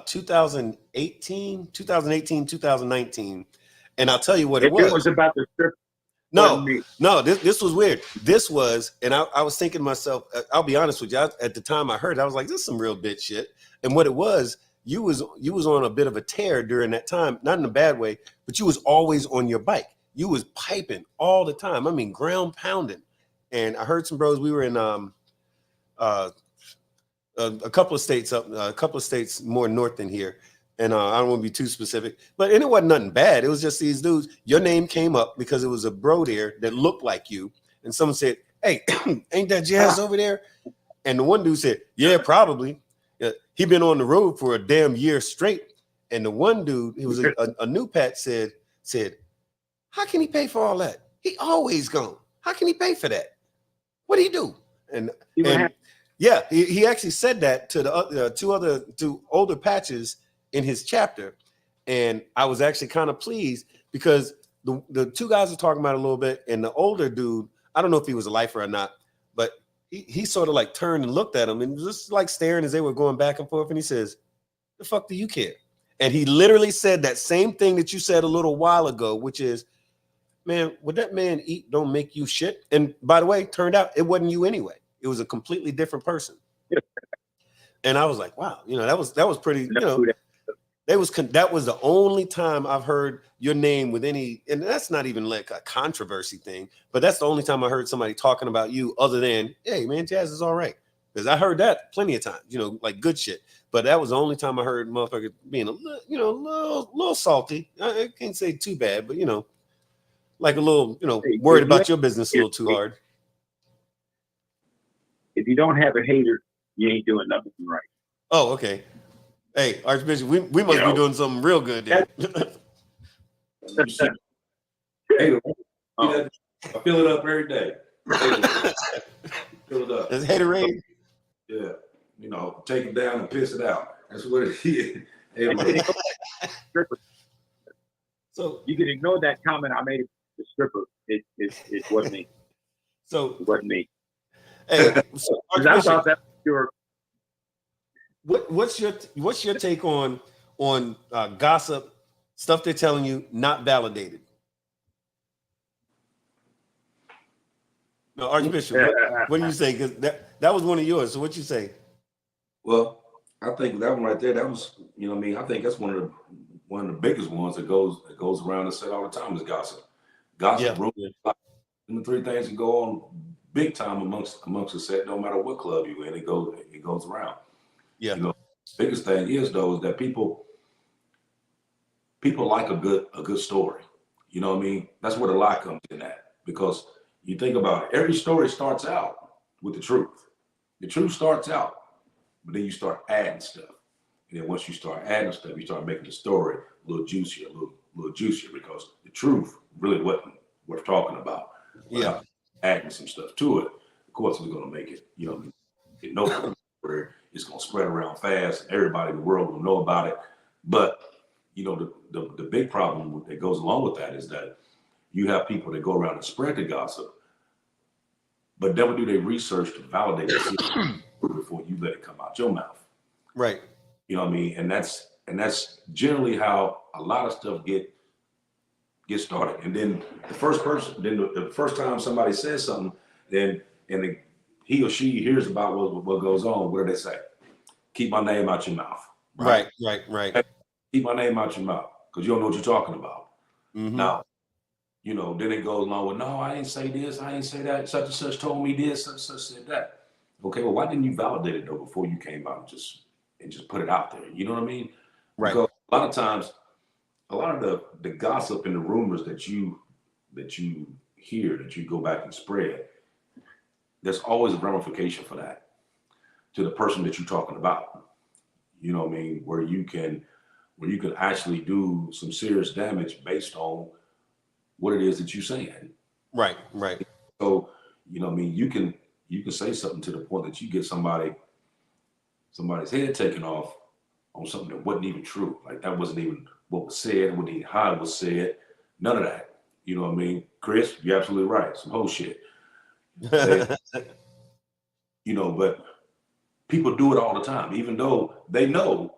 S3: 2018, 2019, and I'll tell you what it was.
S5: It was about the strip.
S3: No, this was weird. This was, and I was thinking to myself, I'll be honest with you, at the time I heard it, I was like, this is some real bitch shit. And what it was, you was on a bit of a tear during that time, not in a bad way, but you was always on your bike. You was piping all the time. I mean, ground pounding. And I heard some bros, we were in a couple of states up, a couple of states more north than here. And I don't want to be too specific, but it wasn't nothing bad. It was just these dudes. Your name came up because it was a bro there that looked like you. And someone said, "Hey, ain't that Jazz over there?" And the one dude said, "Yeah, probably. He been on the road for a damn year straight." And the one dude, he was a new pat, said, "How can he pay for all that? He always gone. How can he pay for that? What do he do?" And yeah, he actually said that to the two older patches in his chapter. And I was actually kind of pleased because the two guys are talking about it a little bit, and the older dude, I don't know if he was a lifer or not, but he sort of like turned and looked at him and just like staring as they were going back and forth. And he says, "The fuck do you care?" And he literally said that same thing that you said a little while ago, which is, "Man, what that man eat don't make you shit." And by the way, turned out it wasn't you anyway. It was a completely different person. And I was like, wow, that was pretty, that was the only time I've heard your name with any, and that's not even like a controversy thing, but that's the only time I heard somebody talking about you other than, "Hey man, Jazz is all right." Because I heard that plenty of times, like good shit. But that was the only time I heard motherfuckers being a little salty. I can't say too bad, but like a little, worried about your business a little too hard.
S5: If you don't have a hater, you ain't doing nothing right.
S3: Oh, okay. Hey, Archbishop, we must be doing something real good there.
S4: Hey, I fill it up every day. Fill it up.
S3: It's haterade.
S4: Yeah. Take it down and piss it out. That's what it is.
S5: So you can ignore that comment I made. The stripper, it wasn't me.
S3: So
S5: it wasn't me.
S3: Hey, so
S5: I thought that was
S3: what's your take on gossip, stuff they're telling you not validated? No, Archbishop, what do you say? Because that was one of yours. So what you say?
S4: Well, I think that one right there, that was, I think that's one of the biggest ones that goes around and said all the time is gossip. Gossip, the three things that go on big time amongst the set, no matter what club you in, it goes around.
S3: Yeah.
S4: Biggest thing is though is that people like a good story. You know what I mean? That's where the lie comes in at. Because you think about it, every story starts out with the truth. The truth starts out, but then you start adding stuff. And then once you start adding stuff, you start making the story a little juicier, a little juicier, because the truth really wasn't worth talking about.
S3: Yeah.
S4: Adding some stuff to it, of course, we're going to make it, where it's going to spread around fast. Everybody in the world will know about it. But, the big problem that goes along with that is that you have people that go around and spread the gossip, but never do they research to validate it before you let it come out your mouth.
S3: Right.
S4: You know what I mean? And that's generally how a lot of stuff get started. And then the first time somebody says something, he or she hears about what goes on, what do they say? Keep my name out your mouth.
S3: Right.
S4: Keep my name out your mouth, because you don't know what you're talking about.
S3: Mm-hmm.
S4: Now, then it goes along with, no, I didn't say this, I didn't say that, such and such told me this, such and such said that. Okay, well, why didn't you validate it though before you came out and just put it out there? You know what I mean?
S3: Right.
S4: Because a lot of times, a lot of the gossip and the rumors that you hear, that you go back and spread, there's always a ramification for that to the person that you're talking about. You know what I mean? Where you can actually do some serious damage based on what it is that you're saying.
S3: Right.
S4: So, what I mean, you can say something to the point that you get somebody's head taken off on something that wasn't even true. Like that wasn't even what was said, it wasn't even how it was said, none of that. You know what I mean? Chris, you're absolutely right. Some whole shit. But people do it all the time, even though they know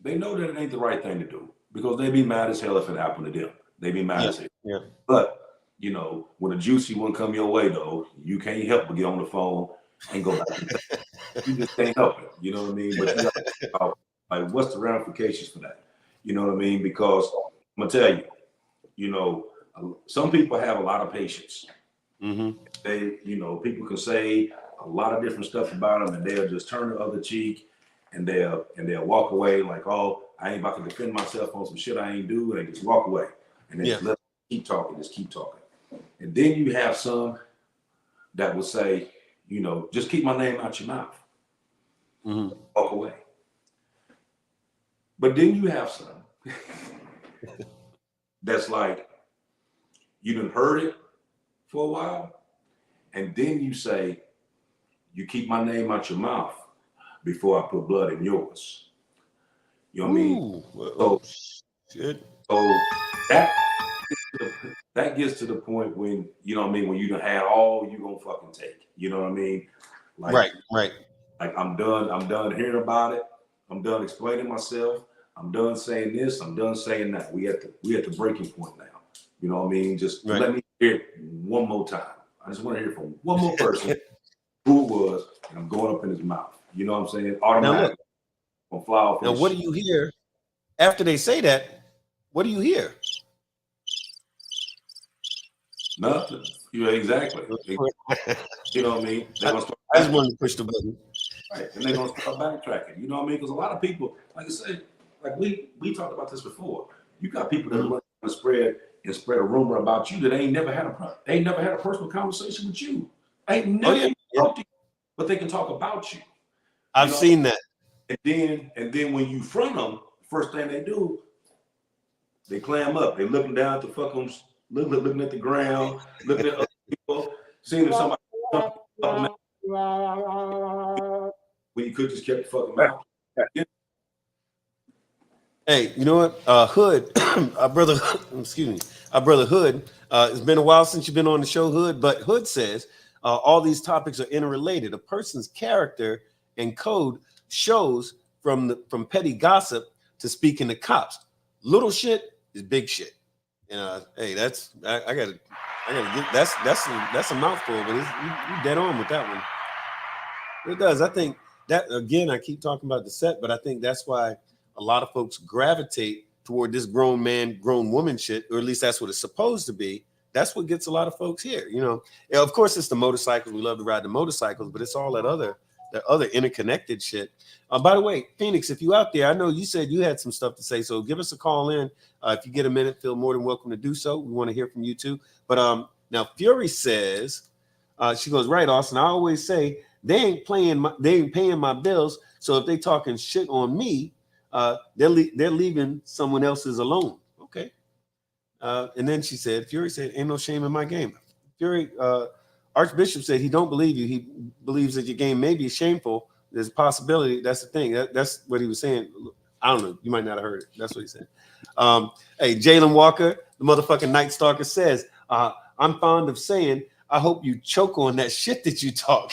S4: that it ain't the right thing to do, because they be mad as hell if it happened to them. They be mad as hell.
S3: Yeah.
S4: But when a juicy one come your way though, you can't help but get on the phone and go back. You just can't help it. You know what I mean? But you gotta think about, like, what's the ramifications for that? You know what I mean? Because I'm gonna tell you, some people have a lot of patience.
S3: Mm-hmm.
S4: They, people can say a lot of different stuff about them, and they'll just turn the other cheek, and they'll walk away like, oh, I ain't about to defend myself on some shit I ain't do, and they just walk away, and they just let them keep talking. And then you have some that will say, just keep my name out your mouth.
S3: Mm-hmm.
S4: Walk away. But then you have some that's like, you done heard it for a while, and then you say, you keep my name out your mouth before I put blood in yours. You know what I mean?
S3: Well,
S4: So that gets to the point when, when you done had all you gonna fucking take. You know what I mean?
S3: Right.
S4: Like I'm done hearing about it. I'm done explaining myself. I'm done saying this. I'm done saying that. We at the breaking point now. You know what I mean? Just let me hear it one more time. I just want to hear from one more person who it was, and I'm going up in his mouth. You know what I'm saying? Automatically.
S3: Now, look, now what do you hear after they say that? What do you hear?
S4: Nothing. Yeah, exactly. You know what I mean? They're gonna start.
S3: I just wanted to push the button.
S4: Right, and they're gonna start backtracking. You know what I mean? Because a lot of people, like I said, like we talked about this before. You got people that want to spread a rumor about you that ain't never had a personal conversation with you. Ain't never talked to you, but they can talk about you.
S3: I've seen that.
S4: And then when you front them, first thing they do, they clam up. They looking down at the fucking looking at the ground, looking at other people, seeing if somebody when you could just kept the fucking mouth.
S3: Hey, you know what? Hood, our brother, excuse me, our brother Hood. It's been a while since you've been on the show, Hood, but Hood says all these topics are interrelated. A person's character and code shows from petty gossip to speaking to cops. Little shit is big shit. And hey, that's I gotta get that's a mouthful, but you dead on with that one. It does. I think that again, I keep talking about the set, but I think that's why a lot of folks gravitate toward this grown man, grown woman shit, or at least that's what it's supposed to be. That's what gets a lot of folks here. You know, of course, it's the motorcycles. We love to ride the motorcycles, but it's all that other interconnected shit. By the way, Phoenix, if you out there, I know you said you had some stuff to say, so give us a call in. If you get a minute, feel more than welcome to do so. We want to hear from you too. But now Fury says, she goes, right, Austin, I always say they ain't paying my bills. So if they talking shit on me, they're leaving someone else's alone. Okay. And then she said, Fury said, ain't no shame in my game. Fury, Archbishop said he don't believe you. He believes that your game may be shameful. There's a possibility. That's the thing. That's what he was saying. I don't know. You might not have heard it. That's what he said. Hey, Jalen Walker, the motherfucking Night Stalker says, I'm fond of saying, I hope you choke on that shit that you talk.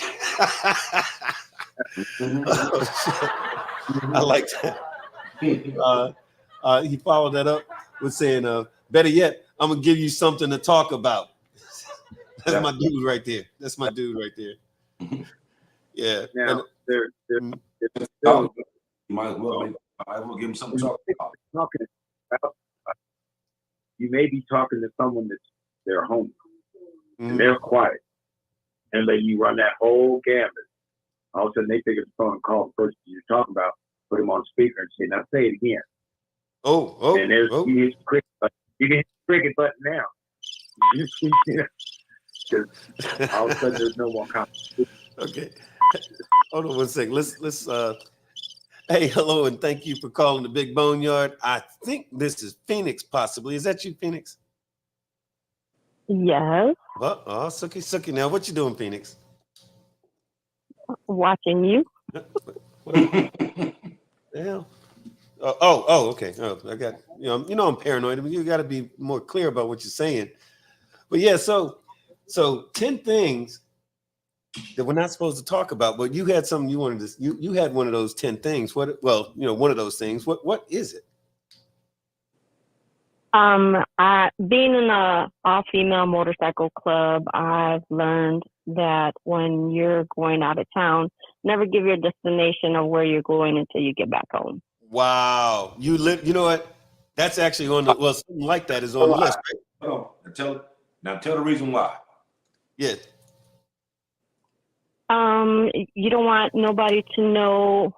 S3: I like that. He followed that up with saying, better yet, I'm going to give you something to talk about. That's my dude right there. That's my dude right there. Yeah.
S5: Now, there's
S4: you might as well give him something to talk about.
S5: You may be talking to someone that's their home, and they're quiet, and let you run that whole gambit. All of a sudden, they pick up the phone and call the person you're talking about, put him on speaker, and say, "Now say it again." And there's you hit the cricket button. You can hit the cricket button now. Because all of a sudden, there's no more competition.
S3: Okay. Hold on one second. Let's hey, hello, and thank you for calling the Big Boneyard. I think this is Phoenix, possibly. Is that you, Phoenix?
S6: Yes.
S3: Oh, Suki. Now, what you doing, Phoenix?
S6: Watching you.
S3: What the hell? Oh, okay. Oh, I got I'm paranoid. I mean, you got to be more clear about what you're saying. But yeah, so 10 things that we're not supposed to talk about, but you had something you wanted to. You had one of those 10 things. One of those things. What is it?
S6: Being in a all-female motorcycle club, I've learned that when you're going out of town, never give your destination of where you're going until you get back home.
S3: Wow, you know what? That's actually on the something like that is on the list, right?
S4: Oh, tell the reason why.
S3: Yeah.
S6: You don't want nobody to know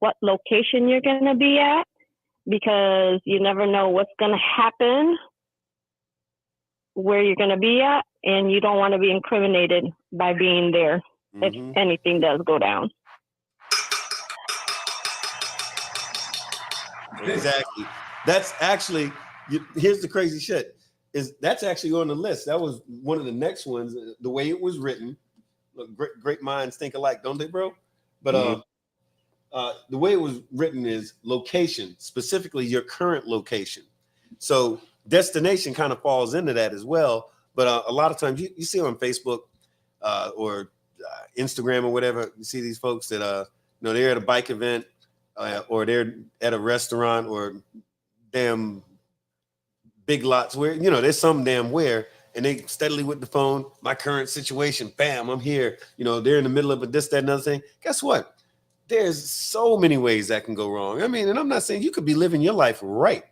S6: what location you're going to be at, because you never know what's going to happen where you're going to be at, and you don't want to be incriminated by being there if anything does go down.
S3: Exactly. That's actually, here's the crazy shit, is that's actually on the list. That was one of the next ones, the way it was written. Look, great minds think alike, don't they, bro? But the way it was written is location, specifically your current location. So destination kind of falls into that as well. But a lot of times you see on Facebook or Instagram or whatever, you see these folks that they're at a bike event or they're at a restaurant or damn Big Lots where there's some damn where, and they steadily with the phone. My current situation, bam, I'm here. They're in the middle of a this, that, another thing. Guess what? There's so many ways that can go wrong. I mean, and I'm not saying you could be living your life right,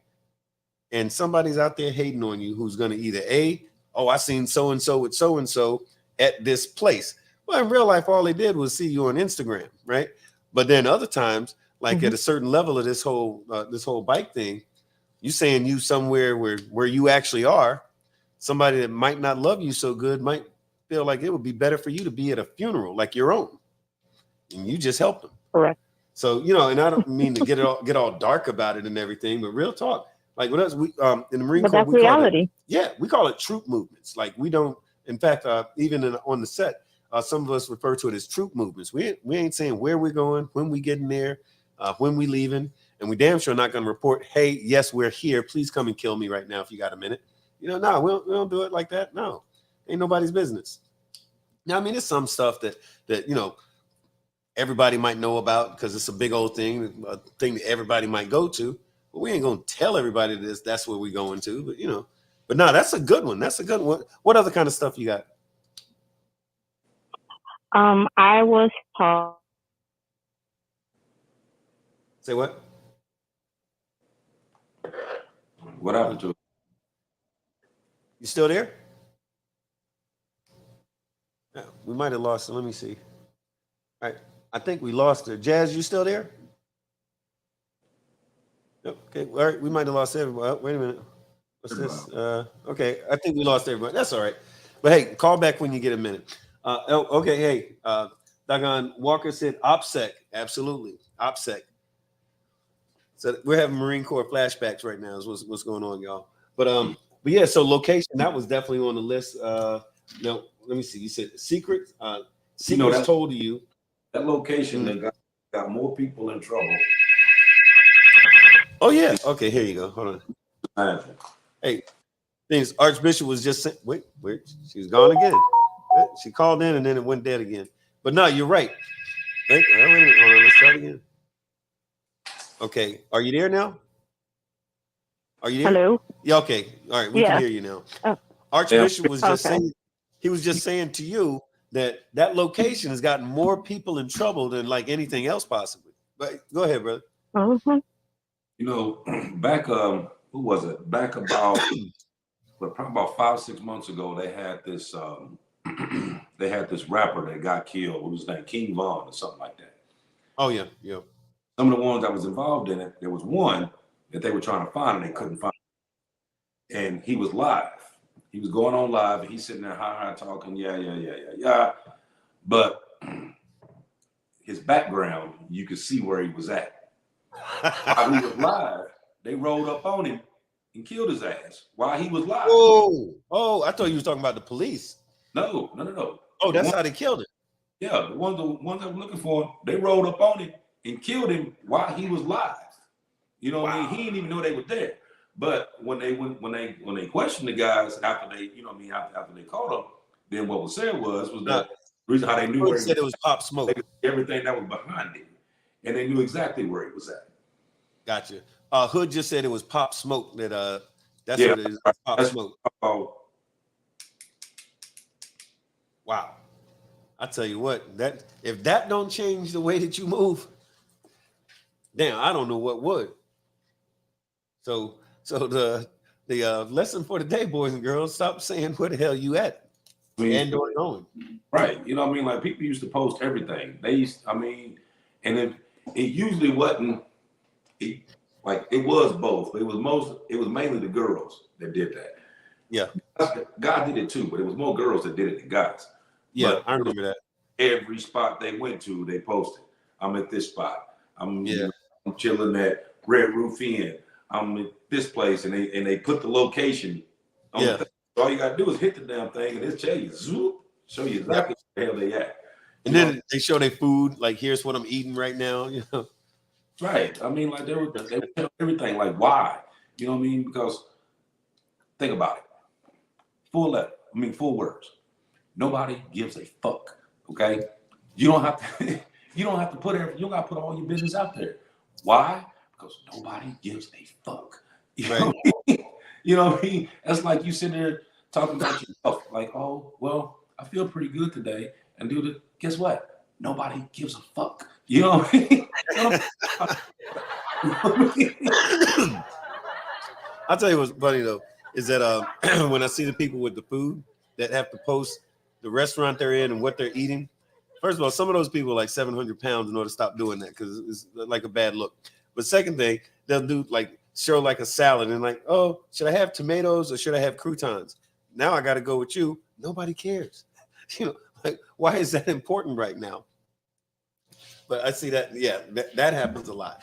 S3: and somebody's out there hating on you who's going to either I seen so and so with so and so at this place. Well, in real life, all they did was see you on Instagram, right? But then other times, like at a certain level of this whole bike thing, you saying you somewhere where you actually are, somebody that might not love you so good might feel like it would be better for you to be at a funeral like your own, and you just helped them.
S6: Correct.
S3: So and I don't mean to get all dark about it and everything, but real talk. Like what else? We in the Marine Corps,
S6: that's reality.
S3: We call it troop movements. Like we don't. In fact, even on the set, some of us refer to it as troop movements. We ain't saying where we're going, when we getting there, when we leaving, and we damn sure not going to report, hey, yes, we're here. Please come and kill me right now if you got a minute. No, we don't do it like that. No, ain't nobody's business. Now, I mean, there's some stuff that everybody might know about because it's a big old thing, a thing that everybody might go to. But we ain't gonna tell everybody that's where we're going to. But no, that's a good one. That's a good one. What other kind of stuff you got?
S6: I was taught.
S3: Say what?
S4: What happened to it?
S3: You still there? Yeah, we might have lost it. Let me see. All right. I think we lost her. Jazz, you still there? Okay. All right. We might have lost everybody. Oh, wait a minute. What's this? Okay. I think we lost everybody. That's all right. But hey, call back when you get a minute. Okay. Hey, Dagon Walker said OPSEC. Absolutely. OPSEC. So we're having Marine Corps flashbacks right now is what's going on, y'all. But yeah, so location, that was definitely on the list. No, let me see. You said secret. Secrets told to you.
S4: That location that got more people in trouble.
S3: Oh yeah. Okay, here you go. Hold on. Hey, things Archbishop was just saying. Wait, she was gone again. She called in and then it went dead again. But no, you're right. Wait a minute. Hold on, let's try it again. Okay, are you there now? Are you there?
S6: Hello.
S3: Yeah. Okay. All right. We can hear you now.
S6: Oh.
S3: Archbishop was just saying. He was just saying to you that location has gotten more people in trouble than like anything else possibly. But go ahead, brother.
S4: Back who was it? Back about probably about 5-6 months ago, they had this rapper that got killed. What was his name? King Von or something like that.
S3: Oh yeah, yeah.
S4: Some of the ones that was involved in it, there was one that they were trying to find and they couldn't find. And he was live. He was going on live and he's sitting there high talking, yeah. But his background, you could see where he was at. While he was live, they rolled up on him and killed his ass while he was live.
S3: Oh, I thought you was talking about the police.
S4: No.
S3: Oh, that's how they killed him.
S4: Yeah, the ones that were looking for him, they rolled up on him and killed him while he was live. You know what I mean? He didn't even know they were there. But when they questioned the guys after they, after they caught them, then what was said was that the reason how they knew where he
S3: said it was Pop Smoke.
S4: Everything that was behind him, and they knew exactly where he was at.
S3: Gotcha. Hood just said it was Pop Smoke. That's what it is. Pop Smoke. Wow. I tell you what, that if that don't change the way that you move, damn, I don't know what would. So the lesson for the day, boys and girls, stop saying where the hell you at and going.
S4: Right. You know what I mean? Like people used to post everything. And it usually wasn't it was both. It was mainly the girls that did that.
S3: Yeah.
S4: God did it too, but it was more girls that did it than guys.
S3: Yeah,
S4: but
S3: I remember that.
S4: Every spot they went to, they posted. I'm at this spot. I'm chilling at Red Roof Inn. I'm at this place, and they put the location on the thing. All you gotta do is hit the damn thing, and it's show you exactly where the hell they at.
S3: And then they show their food, like here's what I'm eating right now.
S4: Right. I mean, like they were telling everything. Like why? You know what I mean? Because think about it. Full words. Nobody gives a fuck Okay, you don't have to. You don't have to put you don't got to put all your business out there. Why? Because nobody gives a fuck. You know what I mean? You know what I mean? That's like you sitting there talking about yourself, like, oh, well, I feel pretty good today. And dude, guess what? Nobody gives a fuck. You know what I mean?
S3: I'll tell you what's funny though, is that when I see the people with the food that have to post the restaurant they're in and what they're eating, first of all, some of those people are like 700 pounds in order to stop doing that because it's like a bad look. But second thing, they'll do like show like a salad and like, oh, should I have tomatoes or should I have croutons? Now I got to go with you. Nobody cares. You know, like, why is that important right now? But I see that, yeah, that happens a lot.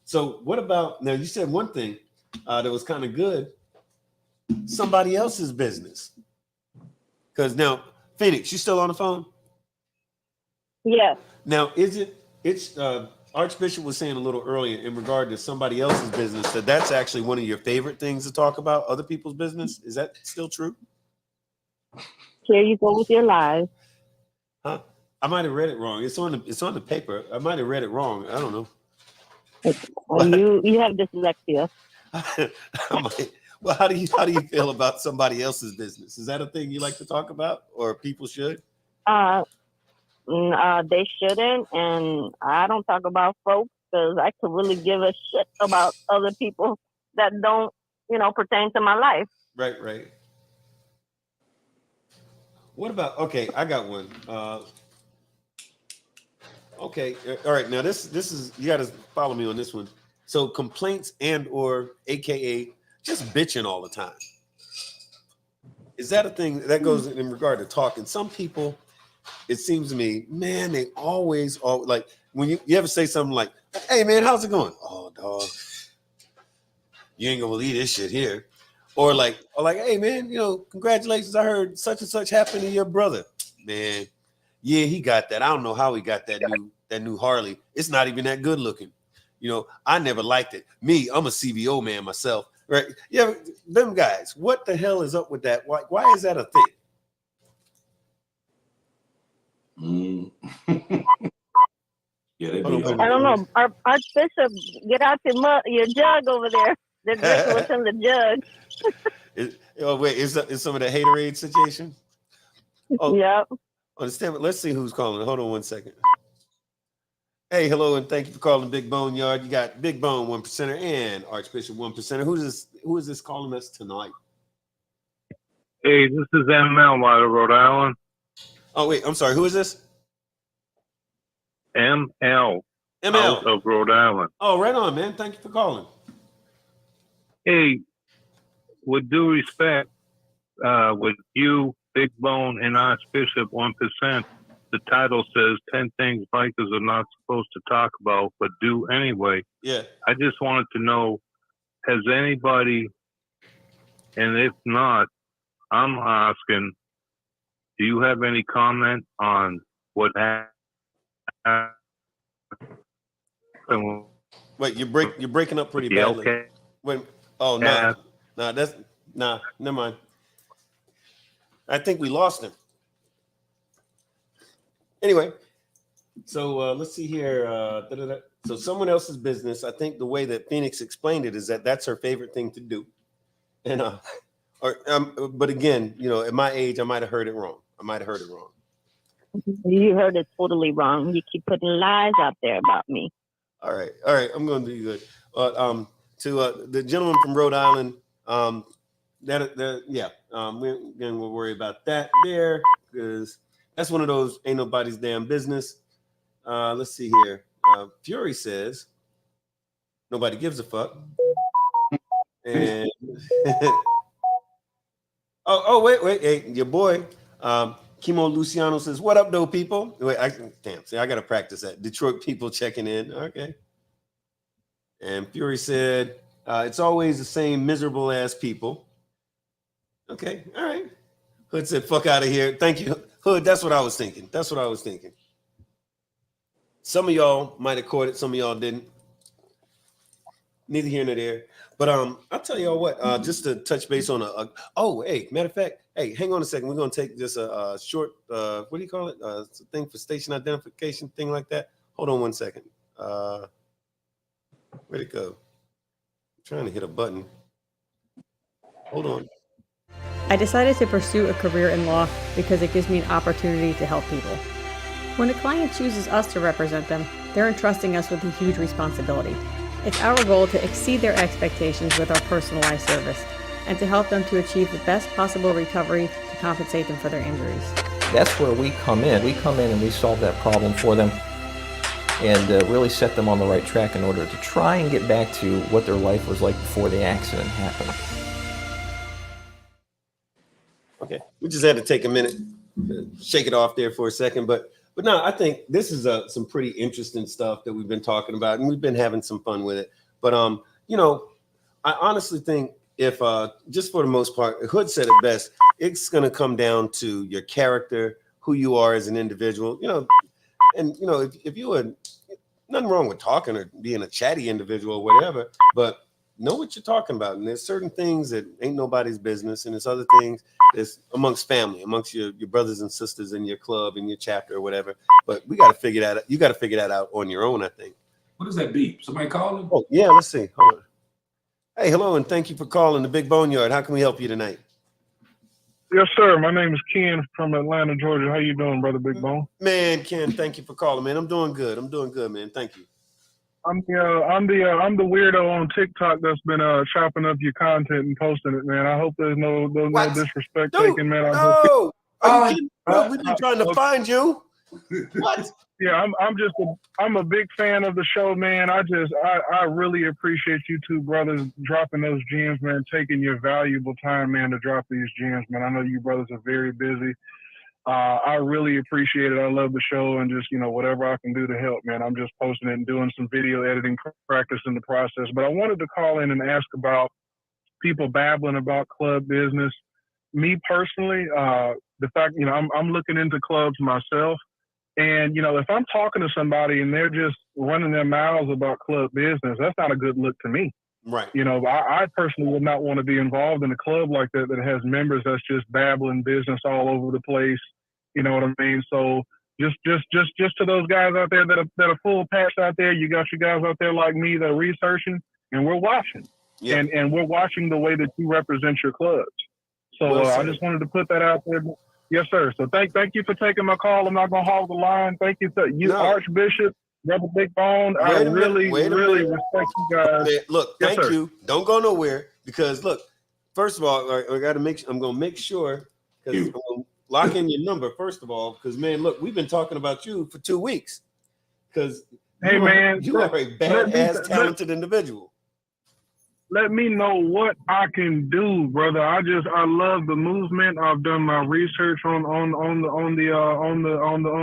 S3: So what about, now you said one thing that was kind of good, somebody else's business. Because now, Phoenix, you still on the phone?
S6: Yes.
S3: Now, it's Archbishop was saying a little earlier in regard to somebody else's business that that's actually one of your favorite things to talk about, other people's business. Is that still true?
S6: Here you go with your lies.
S3: Huh? I might have read it wrong. It's on the paper. I might have read it wrong. I don't know.
S6: You have dyslexia.
S3: Well, how do you feel about somebody else's business? Is that a thing you like to talk about, or people should?
S6: They shouldn't, and I don't talk about folks because I could really give a shit about other people that don't, pertain to my life.
S3: Right. What about? Okay, I got one. Okay, all right. Now this is, you got to follow me on this one. So complaints and or AKA just bitching all the time. Is that a thing that goes in regard to talking? Some people, it seems to me, man, they always like when you ever say something like, "Hey man, how's it going?" "Oh dog, you ain't gonna believe this shit here," or like, "Hey man, congratulations, I heard such and such happened to your brother." "Man, yeah, he got that. I don't know how he got that new Harley. It's not even that good looking. I never liked it. Me, I'm a CBO man myself." Right? Yeah, them guys. What the hell is up with that? Why is that a thing?
S4: Yeah, they
S6: I don't know. Archbishop, get out your jug over there. They're drinking what's in the jug.
S3: Is some of the haterade situation? Oh,
S6: yep.
S3: Understand. Let's see who's calling. Hold on one second. Hey, hello, and thank you for calling Big Boneyard. You got Big Bone 1%er and Archbishop 1%er. Who is this calling us tonight?
S7: Hey, this is ML out of Rhode Island.
S3: Oh wait, I'm sorry. Who is this?
S7: ML out of Rhode Island.
S3: Oh, right on, man. Thank you for calling.
S7: Hey, with due respect, with you, Big Bone, and Archbishop 1%, the title says 10 things bikers are not supposed to talk about, but do anyway.
S3: Yeah.
S7: I just wanted to know, has anybody, and if not, I'm asking, do you have any comment on what happened?
S3: Wait, you're breaking up pretty badly.
S7: Okay.
S3: Wait, oh no, never mind. I think we lost him. Anyway, so let's see here. So someone else's business. I think the way that Phoenix explained it is that that's her favorite thing to do. And but again, at my age, I might have heard it wrong.
S6: You heard it totally wrong. You keep putting lies out there about me.
S3: All right. I'm going to do good. To the gentleman from Rhode Island, we'll worry about that there because that's one of those ain't nobody's damn business. Let's see here. Fury says nobody gives a fuck. And wait, hey, your boy Kimo Luciano says, "What up, though, people?" Wait, I got to practice that. Detroit people checking in. Okay. And Fury said, "It's always the same miserable ass people." Okay, all right. Hood said, "Fuck out of here." Thank you, Hood. That's what I was thinking. Some of y'all might have caught it. Some of y'all didn't. neither here nor there. But I'll tell y'all what. Just to touch base on oh, hey, matter of fact, hey, hang on a second. We're gonna take just a short what do you call it? It's a thing for station identification, thing like that. Hold on one second. Where'd it go? I'm trying to hit a button. Hold on.
S1: I decided to pursue a career in law because it gives me an opportunity to help people. When a client chooses us to represent them, they're entrusting us with a huge responsibility. It's our goal to exceed their expectations with our personalized service and to help them to achieve the best possible recovery to compensate them for their injuries.
S2: That's where we come in. We come in and we solve that problem for them and really set them on the right track in order to try and get back to what their life was like before the accident happened.
S3: Okay, we just had to take a minute to shake it off there for a second, but no, I think this is some pretty interesting stuff that we've been talking about, and we've been having some fun with it. But you know, I honestly think if just for the most part, Hood said it best. It's going to come down to your character, who you are as an individual. You know, and you know, if you are nothing wrong with talking or being a chatty individual or whatever, but know what you're talking about. And there's certain things that ain't nobody's business, and there's other things that's amongst family, amongst your brothers and sisters in your club, in your chapter or whatever. But we got to figure that out. You got to figure that out on your own, I think.
S4: What is that beep? Somebody calling?
S3: Oh, yeah, let's see. Hold on. Hey, hello, and thank you for calling the Big Boneyard. How can we help you tonight?
S8: Yes, sir. My name is Ken from Atlanta, Georgia. How you doing, brother Big Bone?
S3: Man, Ken, thank you for calling, man. I'm doing good. I'm doing good, man. Thank you.
S8: I'm the weirdo on TikTok that's been chopping up your content and posting it, man. I hope there's no disrespect taken, man.
S3: No, are you kidding? No, we've been trying to find you. What?
S8: Yeah, I'm a big fan of the show, man. I really appreciate you two brothers dropping those gems, man. Taking your valuable time, man, to drop these gems, man. I know you brothers are very busy. I really appreciate it. I love the show, and just, you know, whatever I can do to help, man. I'm just posting it and doing some video editing practice in the process. But I wanted to call in and ask about people babbling about club business. Me personally, the fact, you know, I'm looking into clubs myself, and, you know, if I'm talking to somebody and they're just running their mouths about club business, that's not a good look to me.
S3: Right.
S8: You know, I personally would not want to be involved in a club like that has members that's just babbling business all over the place. You know what I mean? So just to those guys out there that are full patch out there, you got your guys out there like me that are researching, and we're watching. Yeah. And we're watching the way that you represent your clubs. So I just wanted to put that out there. Yes, sir. So thank you for taking my call. I'm not going to hog the line. Thank you to you, Archbishop, Brother Big Bone. I really respect you guys.
S3: Man, look,
S8: yes,
S3: thank
S8: sir.
S3: you. Don't go nowhere, because look, first of all, I got to I'm going to make sure, because I'm going to lock in your number first of all, because man, look, we've been talking about you for 2 weeks, because
S8: hey, man,
S3: you are a badass, talented individual.
S8: Let me know what I can do, brother. I love the movement. I've done my research on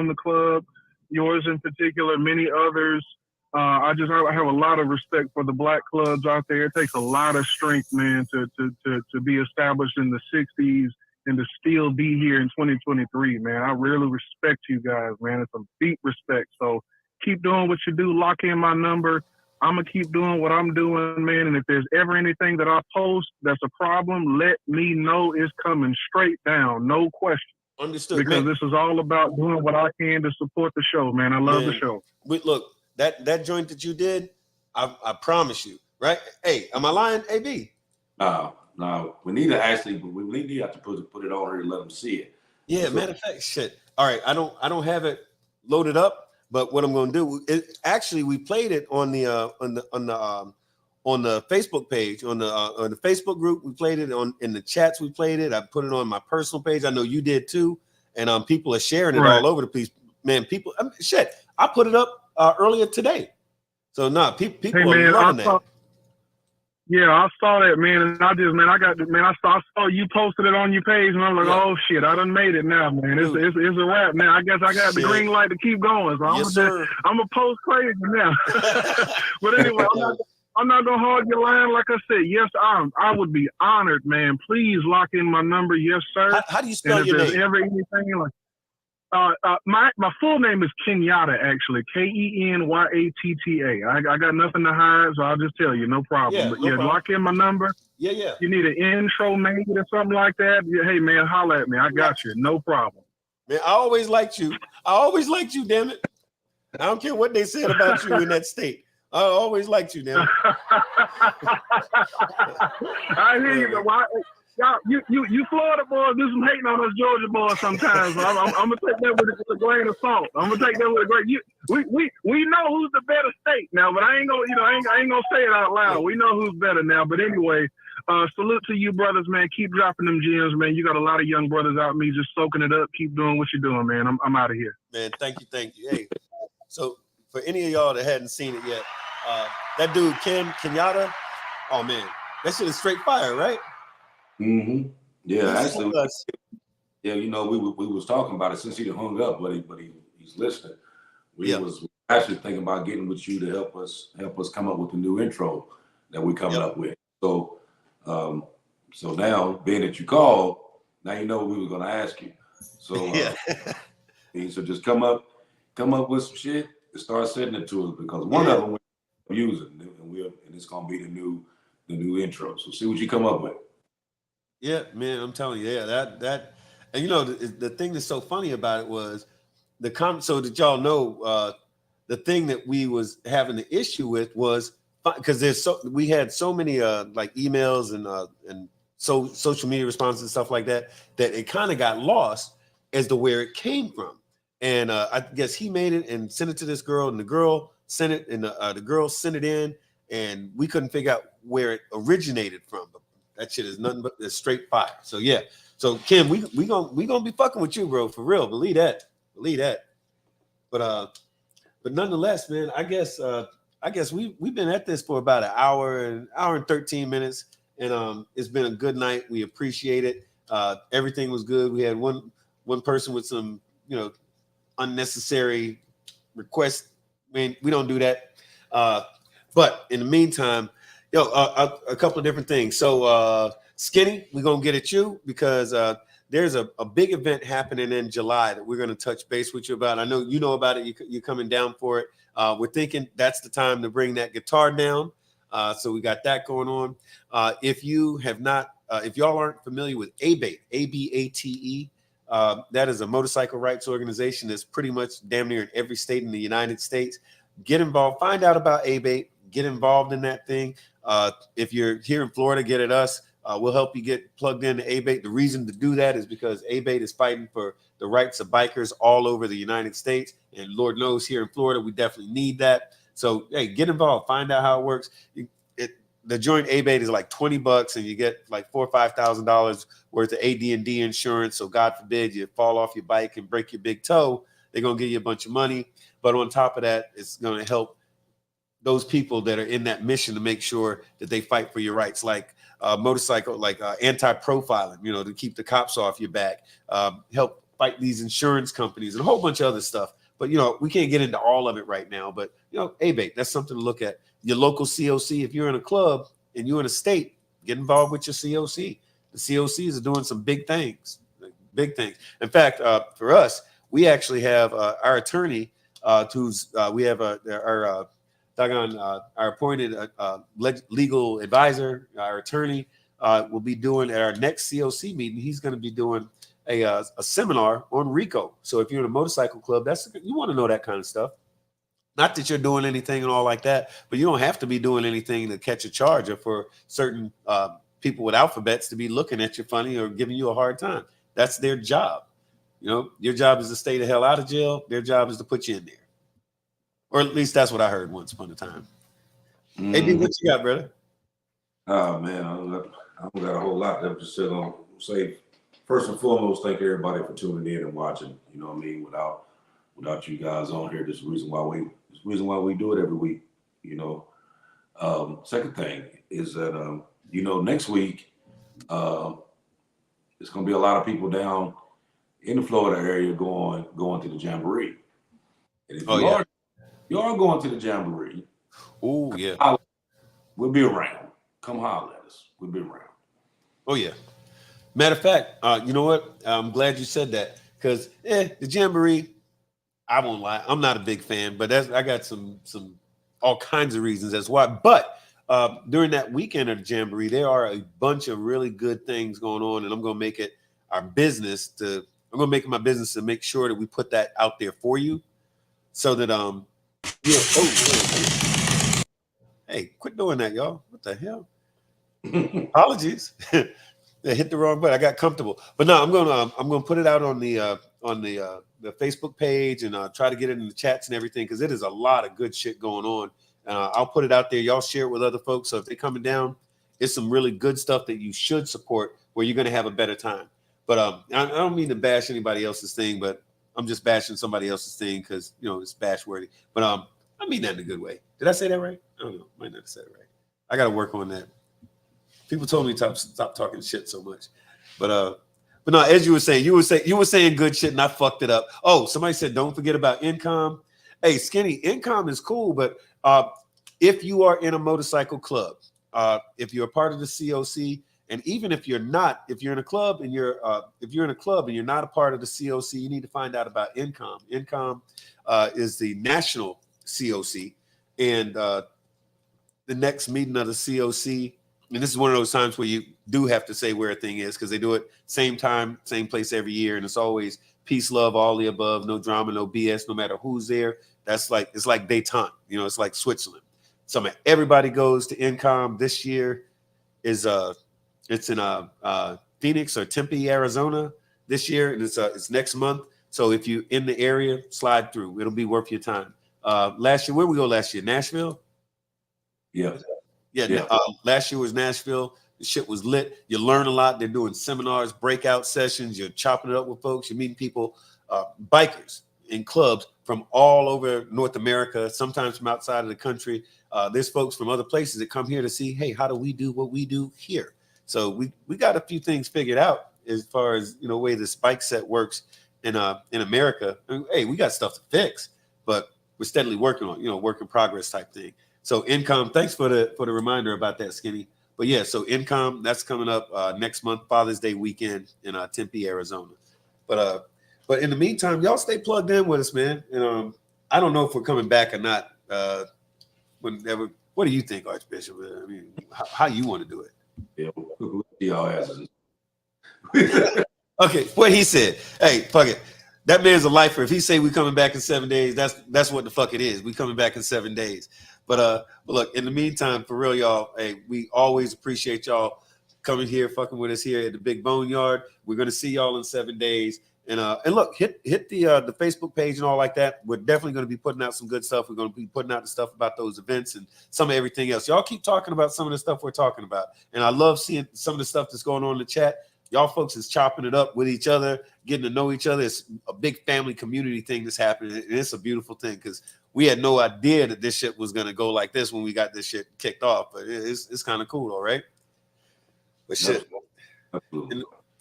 S8: the club, yours in particular, many others. I have a lot of respect for the black clubs out there. It takes a lot of strength, man, to be established in the 60s and to still be here in 2023, man. I really respect you guys, man. It's a deep respect. So keep doing what you do. Lock in my number. I'm going to keep doing what I'm doing, man. And if there's ever anything that I post that's a problem, let me know. It's coming straight down. No question.
S3: Understood.
S8: Because this is all about doing what I can to support the show, man. I love the show.
S3: Look, that joint that you did, I promise you, right? Hey, am I lying, AB?
S4: No, we need to actually, we need to have to put it on here and let them see it.
S3: Yeah, matter of fact, shit. All right, I don't have it loaded up. But what I'm going to do, actually, we played it on the Facebook page, on the Facebook group. We played it in the chats. We played it. I put it on my personal page. I know you did too, and people are sharing it all over the place. Man, people, shit. I put it up earlier today, so people are loving that.
S8: Yeah, I saw that, man, and I saw you posted it on your page, and I'm like, oh shit, I done made it now, man. It's a wrap now. I guess I got the green light to keep going. So I'm gonna post crazy now. But anyway, I'm not gonna hog your line. Like I said, yes, I would be honored, man. Please lock in my number, yes, sir.
S3: How do you spell your name?
S8: Ever anything like My full name is Kenyatta, actually. Kenyatta. I got nothing to hide, so I'll just tell you, no problem.
S3: Yeah,
S8: But
S3: no problem.
S8: lock in my number.
S3: Yeah, yeah.
S8: You need an intro made or something like that. Hey man, holler at me. I got you. No problem.
S3: Man, I always liked you. Damn it. I don't care what they said about you in that state. I always liked you, damn it.
S8: I hear you, but why? Y'all, you Florida boys do some hating on us Georgia boys sometimes. So I'm gonna take that with a grain of salt. I'm gonna take that with a grain. We know who's the better state now, but I ain't gonna I ain't gonna say it out loud. We know who's better now. But anyway, salute to you brothers, man. Keep dropping them gems, man. You got a lot of young brothers out me just soaking it up. Keep doing what you're doing, man. I'm out of here.
S3: Man, thank you. Hey, so for any of y'all that hadn't seen it yet, that dude Kenyatta, oh man, that shit is straight fire, right?
S4: Mm-hmm. Yeah, actually, yeah, we was talking about it since he hung up, but he's listening. We was actually thinking about getting with you to help us come up with a new intro that we coming up with. So, so now being that you called, now you know what we were gonna ask you. So, so just come up with some shit and start sending it to us because one of them we're using, and it's gonna be the new intro. So see what you come up with.
S3: Yeah, man, I'm telling you, that, and the thing that's so funny about it was so that y'all know, the thing that we was having the issue with was because we had so many like emails and social media responses and stuff like that it kind of got lost as to where it came from, and I guess he made it and sent it to this girl, and the girl sent it, and the girl sent it in, and we couldn't figure out where it originated from. That shit is nothing but straight fire. So yeah. So Kim, we gonna be fucking with you, bro, for real. Believe that. But nonetheless, man, I guess we've been at this for about an hour and 13 minutes, and it's been a good night. We appreciate it. Everything was good. We had one person with some unnecessary requests. Man, we don't do that. But in the meantime, a couple of different things. So Skinny, we're gonna get at you because there's a big event happening in July that we're gonna touch base with you about. I know you know about it. You're coming down for it. We're thinking that's the time to bring that guitar down. So we got that going on. If y'all aren't familiar with ABATE, ABATE, that is a motorcycle rights organization that's pretty much damn near in every state in the United States. Get involved. Find out about ABATE. Get involved in that thing. If you're here in Florida, get at us. We'll help you get plugged into ABATE. The reason to do that is because ABATE is fighting for the rights of bikers all over the United States. And Lord knows here in Florida, we definitely need that. So, hey, get involved. Find out how it works. The joint ABATE is like $20 and you get like $4,000 or $5,000 worth of AD&D insurance. So God forbid you fall off your bike and break your big toe. They're going to give you a bunch of money. But on top of that, it's going to help those people that are in that mission to make sure that they fight for your rights, like motorcycle, like anti-profiling, to keep the cops off your back, help fight these insurance companies and a whole bunch of other stuff. But, we can't get into all of it right now. But, ABATE, that's something to look at. Your local COC, if you're in a club and you're in a state, get involved with your COC. The COCs are doing some big things, In fact, for us, we actually have our attorney we have our appointed legal advisor, our attorney, will be doing at our next COC meeting. He's going to be doing a seminar on RICO. So if you're in a motorcycle club, you want to know that kind of stuff. Not that you're doing anything and all like that, but you don't have to be doing anything to catch a charge or for certain people with alphabets to be looking at you funny or giving you a hard time. That's their job. Your job is to stay the hell out of jail. Their job is to put you in there. Or at least that's what I heard once upon a time. Hey, D, what you got, brother?
S4: Oh, man, I don't got a whole lot. I'm just going to say, first and foremost, thank everybody for tuning in and watching. You know what I mean? Without you guys on here, this is the reason why we do it every week. Second thing is that next week it's going to be a lot of people down in the Florida area going to the Jamboree. And if you are going to the Jamboree,
S3: oh yeah,
S4: we'll be around. Come holler at us. We'll be around.
S3: Oh yeah. Matter of fact, you know what? I'm glad you said that because the Jamboree, I won't lie, I'm not a big fan, but I got some all kinds of reasons as why. But during that weekend of the Jamboree, there are a bunch of really good things going on, and I'm going to make it our business to. I'm going to make it my business to make sure that we put that out there for you, so that hey, quit doing that, y'all. What the hell? Apologies. I hit the wrong button. I got comfortable, but no, I'm gonna put it out on the Facebook page and try to get it in the chats and everything, because it is a lot of good shit going on. I'll put it out there. Y'all share it with other folks. So if they're coming down, it's some really good stuff that you should support, where you're gonna have a better time. But I don't mean to bash anybody else's thing, but I'm just bashing somebody else's thing because it's bash worthy. But I mean that in a good way. Did I say that right? I don't know. Might not have said it right. I got to work on that. People told me to stop talking shit so much, but no. As you were saying good shit, and I fucked it up. Oh, somebody said don't forget about income. Hey, Skinny, income is cool, but if you are in a motorcycle club, if you're a part of the COC, and even if you're not, if you're in a club and you're not a part of the COC, you need to find out about income. Income is the national COC, and the next meeting of the COC. And this is one of those times where you do have to say where a thing is, because they do it same time, same place every year. And it's always peace, love, all the above, no drama, no BS, no matter who's there. It's like Daytona, it's like Switzerland. So everybody goes to Incom. This year is it's in Phoenix or Tempe, Arizona this year. And it's next month. So if you're in the area, slide through. It'll be worth your time. Last year, where we go last year? Nashville?
S4: Yeah.
S3: Yeah. Last year was Nashville. The shit was lit. You learn a lot. They're doing seminars, breakout sessions. You're chopping it up with folks. You're meeting people, bikers in clubs from all over North America, sometimes from outside of the country. There's folks from other places that come here to see, hey, how do we do what we do here? So we got a few things figured out as far as the way this bike set works in America. Hey, we got stuff to fix, but we're steadily working on, work in progress type thing. So income, thanks for the reminder about that, Skinny. But yeah, so income, that's coming up next month, Father's Day weekend in Tempe, Arizona. But in the meantime, y'all stay plugged in with us, man. And I don't know if we're coming back or not. Whenever, what do you think, Archbishop? I mean, how you want to do it?
S4: Yeah, y'all asses.
S3: Okay, what he said. Hey, fuck it. That man's a lifer. If he say we coming back in 7 days, that's what the fuck it is. We coming back in 7 days. But look, in the meantime, for real, y'all, hey, we always appreciate y'all coming here, fucking with us here at the Big Boneyard. We're gonna see y'all in 7 days. And look, hit the Facebook page and all like that. We're definitely gonna be putting out some good stuff. We're gonna be putting out the stuff about those events and some of everything else. Y'all keep talking about some of the stuff we're talking about. And I love seeing some of the stuff that's going on in the chat. Y'all folks is chopping it up with each other, getting to know each other. It's a big family community thing that's happening. And it's a beautiful thing, because we had no idea that this shit was going to go like this when we got this shit kicked off. But it's kind of cool, all right? But shit.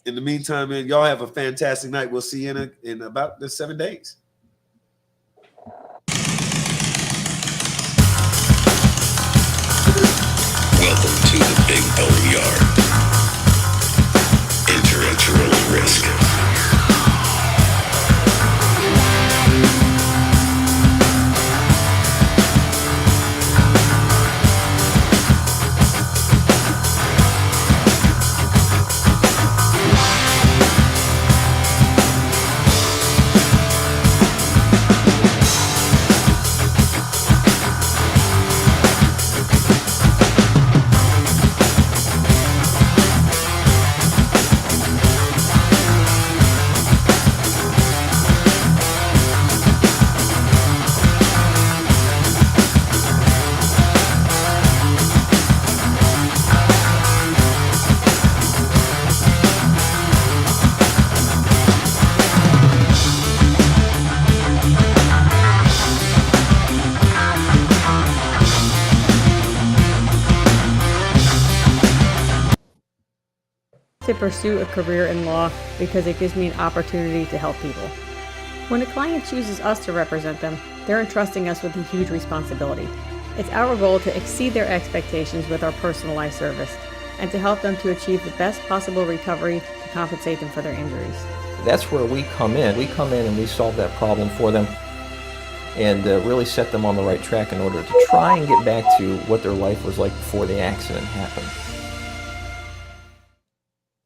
S3: In the meantime, man, y'all have a fantastic night. We'll see you in about 7 days.
S9: Welcome to the Big Boneyard. Enter at your own risk.
S1: To pursue a career in law because it gives me an opportunity to help people. When a client chooses us to represent them, they're entrusting us with a huge responsibility. It's our goal to exceed their expectations with our personalized service. and to help them to achieve the best possible recovery to compensate them for their injuries.
S2: That's where we come in. We come in and we solve that problem for them and really set them on the right track in order to try and get back to what their life was like before the accident happened.